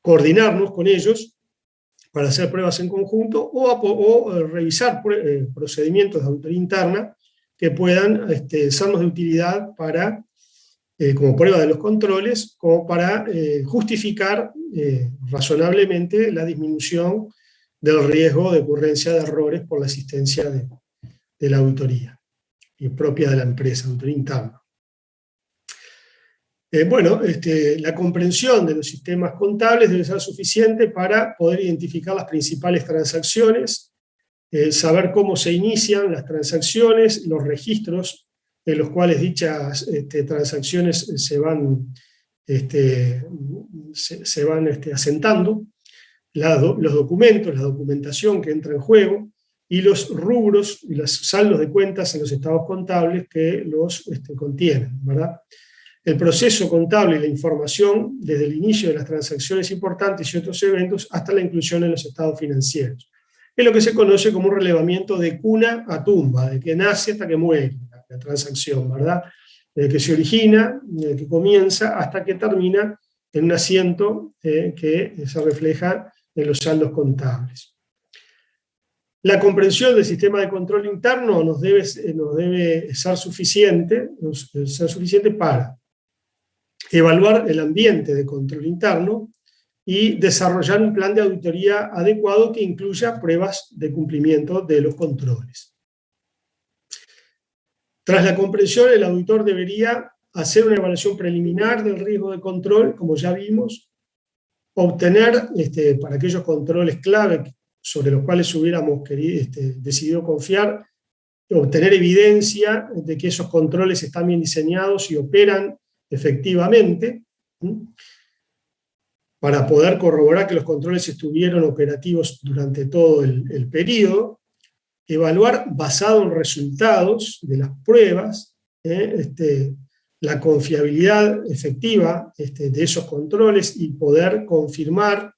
coordinarnos con ellos para hacer pruebas en conjunto o revisar procedimientos de auditoría interna que puedan sernos de utilidad para, como prueba de los controles, como para justificar razonablemente la disminución del riesgo de ocurrencia de errores por la existencia de la auditoría y propia de la empresa, auditoría interna. La comprensión de los sistemas contables debe ser suficiente para poder identificar las principales transacciones, saber cómo se inician las transacciones, los registros en los cuales dichas transacciones se van asentando, los documentos, la documentación que entra en juego, y los rubros y los saldos de cuentas en los estados contables que los contienen, ¿verdad? El proceso contable y la información desde el inicio de las transacciones importantes y otros eventos hasta la inclusión en los estados financieros. Es lo que se conoce como un relevamiento de cuna a tumba, de que nace hasta que muere la transacción, ¿verdad? Desde que se origina, desde que comienza, hasta que termina en un asiento que se refleja en los saldos contables. La comprensión del sistema de control interno nos debe ser suficiente para evaluar el ambiente de control interno y desarrollar un plan de auditoría adecuado que incluya pruebas de cumplimiento de los controles. Tras la comprensión, el auditor debería hacer una evaluación preliminar del riesgo de control, como ya vimos, obtener, para aquellos controles clave sobre los cuales hubiéramos decidido confiar, obtener evidencia de que esos controles están bien diseñados y operan efectivamente, para poder corroborar que los controles estuvieron operativos durante todo el periodo, evaluar basado en resultados de las pruebas, la confiabilidad efectiva de esos controles y poder confirmar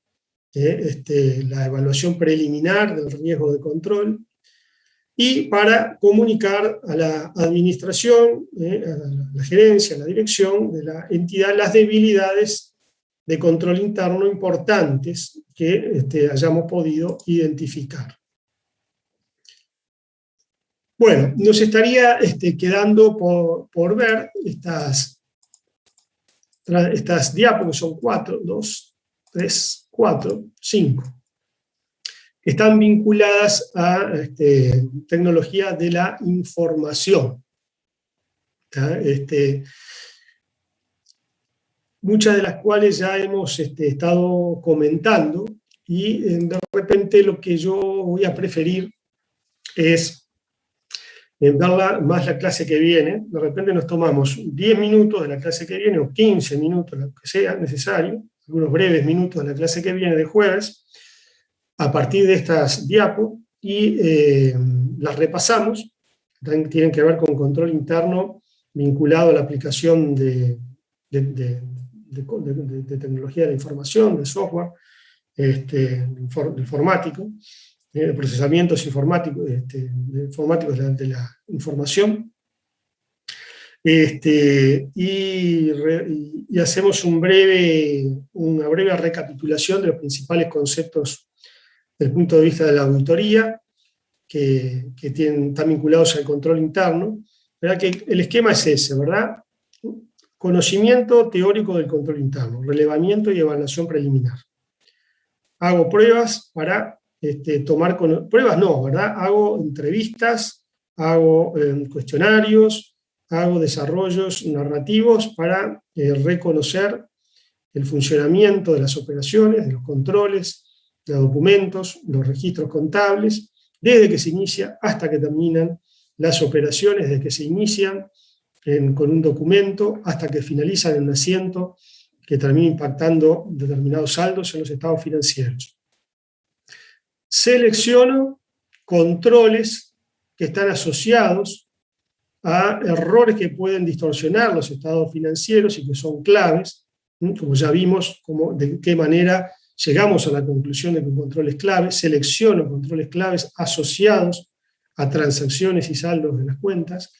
la evaluación preliminar del riesgo de control, y para comunicar a la administración, a la gerencia, a la dirección de la entidad, las debilidades de control interno importantes que hayamos podido identificar. Bueno, nos estaría quedando por ver estas diapos, que son 4, 2, 3, 4, 5. Están vinculadas a tecnología de la información. Muchas de las cuales ya hemos estado comentando, y de repente lo que yo voy a preferir es verla más la clase que viene. De repente nos tomamos 10 minutos de la clase que viene, o 15 minutos, lo que sea necesario, algunos breves minutos de la clase que viene de jueves, a partir de estas diapos, y las repasamos. Tienen que ver con control interno vinculado a la aplicación de tecnología de la información, de software informático, de procesamientos informáticos de la información. Y hacemos una breve recapitulación de los principales conceptos desde el punto de vista de la auditoría, que están vinculados al control interno. ¿Verdad? Que el esquema es ese, ¿verdad? Conocimiento teórico del control interno, relevamiento y evaluación preliminar. Hago pruebas para pruebas no, ¿verdad? Hago entrevistas, hago cuestionarios, hago desarrollos narrativos para reconocer el funcionamiento de las operaciones, de los controles, de los documentos, los registros contables, desde que se inicia hasta que terminan las operaciones, desde que se inician con un documento hasta que finalizan en un asiento que termina impactando determinados saldos en los estados financieros. Selecciono controles que están asociados a errores que pueden distorsionar los estados financieros y que son claves, como ya vimos de qué manera llegamos a la conclusión de que un control es clave. Selecciono controles claves asociados a transacciones y saldos de las cuentas.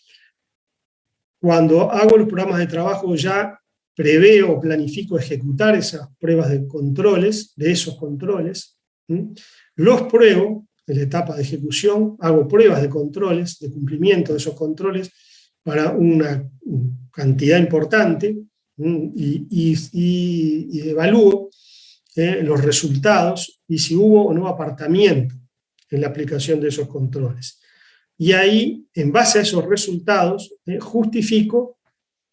Cuando hago los programas de trabajo ya preveo o planifico ejecutar esas pruebas de controles, de esos controles. Los pruebo en la etapa de ejecución, hago pruebas de controles, de cumplimiento de esos controles para una cantidad importante y evalúo los resultados y si hubo o no apartamiento en la aplicación de esos controles. Y ahí, en base a esos resultados, justifico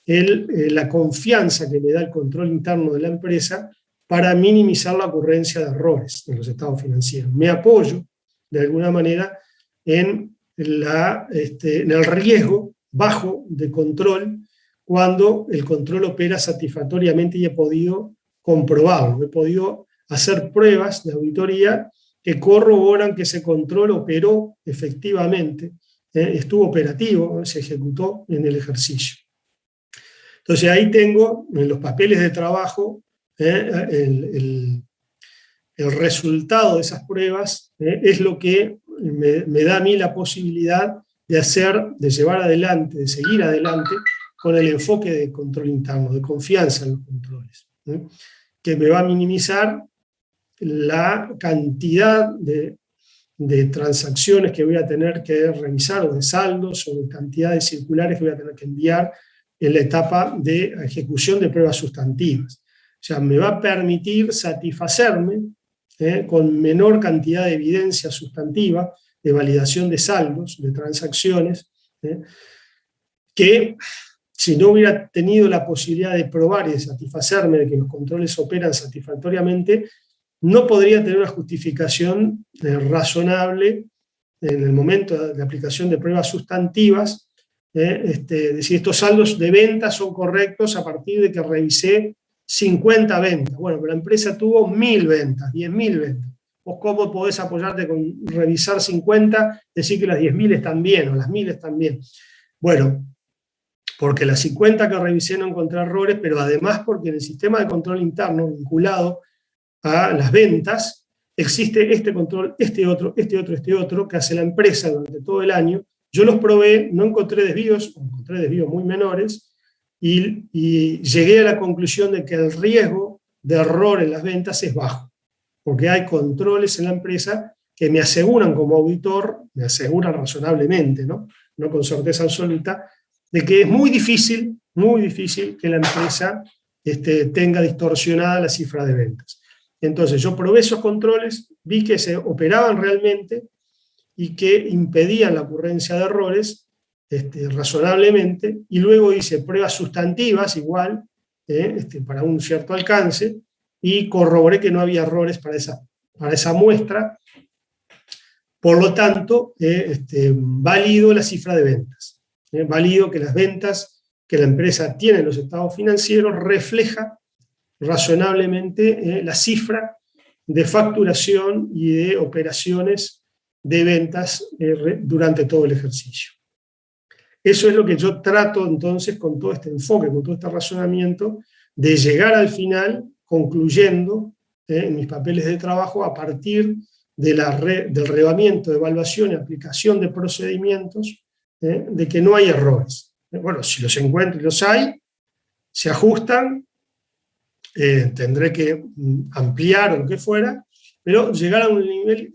la confianza que me da el control interno de la empresa para minimizar la ocurrencia de errores en los estados financieros. Me apoyo, de alguna manera, en el riesgo bajo de control cuando el control opera satisfactoriamente y he podido comprobarlo. He podido hacer pruebas de auditoría que corroboran que ese control operó efectivamente, estuvo operativo, se ejecutó en el ejercicio. Entonces ahí tengo en los papeles de trabajo el resultado de esas pruebas, es lo que me da a mí la posibilidad de llevar adelante, de seguir adelante con el enfoque de control interno, de confianza en los controles, que me va a minimizar la cantidad de transacciones que voy a tener que revisar, o de saldos, o de cantidad de circulares que voy a tener que enviar en la etapa de ejecución de pruebas sustantivas. O sea, me va a permitir satisfacerme con menor cantidad de evidencia sustantiva, de validación de saldos, de transacciones, que si no hubiera tenido la posibilidad de probar y de satisfacerme de que los controles operan satisfactoriamente, no podría tener una justificación razonable en el momento de aplicación de pruebas sustantivas, decir, estos saldos de ventas son correctos a partir de que revisé 50 ventas. Bueno, pero la empresa tuvo 1000 ventas, 10.000 ventas. ¿Vos cómo podés apoyarte con revisar 50, decir que las 10.000 están bien o las 1000 están bien? Bueno, porque las 50 que revisé no encontré errores, pero además porque en el sistema de control interno vinculado a las ventas existe este control, este otro, que hace la empresa durante todo el año. Yo los probé, no encontré desvíos, o encontré desvíos muy menores, y llegué a la conclusión de que el riesgo de error en las ventas es bajo, porque hay controles en la empresa que me aseguran como auditor, me aseguran razonablemente, no con certeza absoluta, de que es muy difícil que la empresa tenga distorsionada la cifra de ventas. Entonces yo probé esos controles, vi que se operaban realmente y que impedían la ocurrencia de errores razonablemente, y luego hice pruebas sustantivas igual, para un cierto alcance, y corroboré que no había errores para esa muestra. Por lo tanto, valido la cifra de ventas. Valido que las ventas que la empresa tiene en los estados financieros refleja razonablemente la cifra de facturación y de operaciones de ventas durante todo el ejercicio. Eso es lo que yo trato entonces con todo este enfoque, con todo este razonamiento, de llegar al final concluyendo en mis papeles de trabajo a partir del relevamiento, de evaluación y aplicación de procedimientos, de que no hay errores. Bueno, si los encuentro y los hay, se ajustan, tendré que ampliar o lo que fuera, pero llegar a un nivel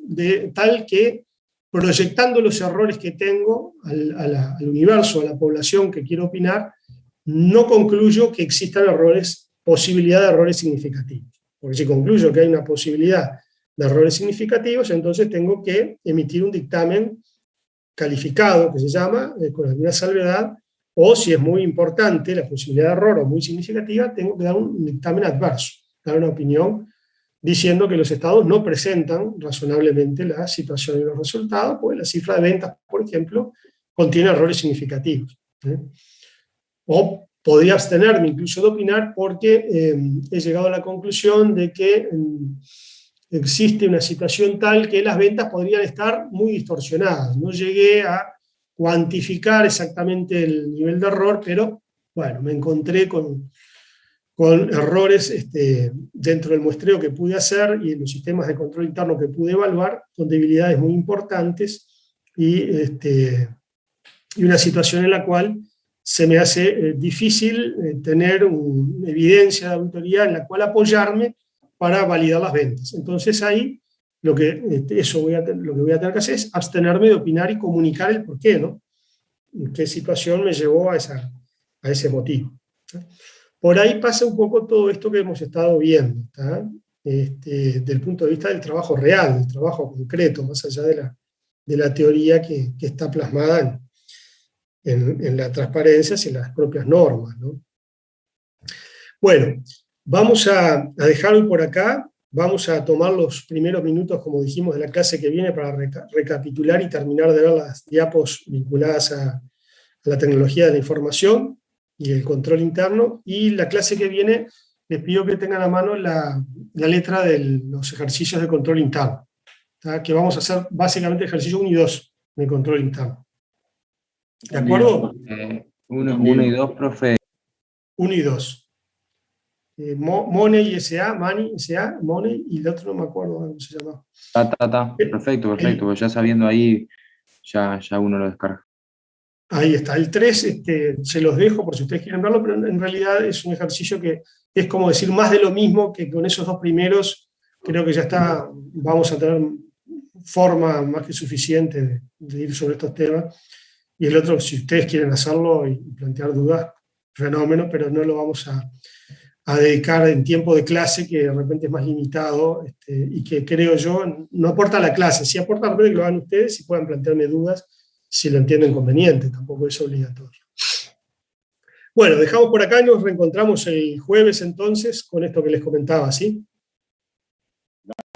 tal que, proyectando los errores que tengo al universo, a la población que quiero opinar, no concluyo que existan posibilidad de errores significativos. Porque si concluyo que hay una posibilidad de errores significativos, entonces tengo que emitir un dictamen calificado, que se llama, con alguna salvedad, o si es muy importante la posibilidad de error o muy significativa, tengo que dar un dictamen adverso, dar una opinión diciendo que los estados no presentan razonablemente la situación y los resultados, pues la cifra de ventas, por ejemplo, contiene errores significativos. O podría abstenerme incluso de opinar porque he llegado a la conclusión de que existe una situación tal que las ventas podrían estar muy distorsionadas. No llegué a cuantificar exactamente el nivel de error, pero bueno, me encontré con errores dentro del muestreo que pude hacer y en los sistemas de control interno que pude evaluar, con debilidades muy importantes y una situación en la cual se me hace difícil tener una evidencia de auditoría en la cual apoyarme para validar las ventas. Entonces ahí lo que voy a tener que hacer es abstenerme de opinar y comunicar el porqué, ¿no? ¿Qué situación me llevó a ese motivo? ¿Sí? Por ahí pasa un poco todo esto que hemos estado viendo, desde el punto de vista del trabajo real, del trabajo concreto, más allá de la teoría que está plasmada en la transparencia y en las propias normas, ¿no? Bueno, vamos a dejar hoy por acá, vamos a tomar los primeros minutos, como dijimos, de la clase que viene para recapitular y terminar de ver las diapos vinculadas a la tecnología de la información y el control interno, y la clase que viene les pido que tengan a mano la letra de los ejercicios de control interno, ¿tá? Que vamos a hacer básicamente ejercicio 1 y 2 de control interno. ¿De acuerdo? 1 y 2, profe. 1 y 2. Money y S.A., Money, S.A., Money, y el otro no me acuerdo cómo se llama. Perfecto, porque ya sabiendo ahí, ya uno lo descarga. Ahí está, el 3 se los dejo por si ustedes quieren verlo, pero en realidad es un ejercicio que es como decir más de lo mismo, que con esos 2 primeros creo que ya está, vamos a tener forma más que suficiente de ir sobre estos temas. Y el otro, si ustedes quieren hacerlo y plantear dudas, fenómeno, pero no lo vamos a dedicar en tiempo de clase, que de repente es más limitado, y que creo yo no aporta a la clase, sí aporta a que lo hagan ustedes y puedan plantearme dudas si lo entienden conveniente, tampoco es obligatorio. Bueno, dejamos por acá y nos reencontramos el jueves entonces con esto que les comentaba, ¿sí?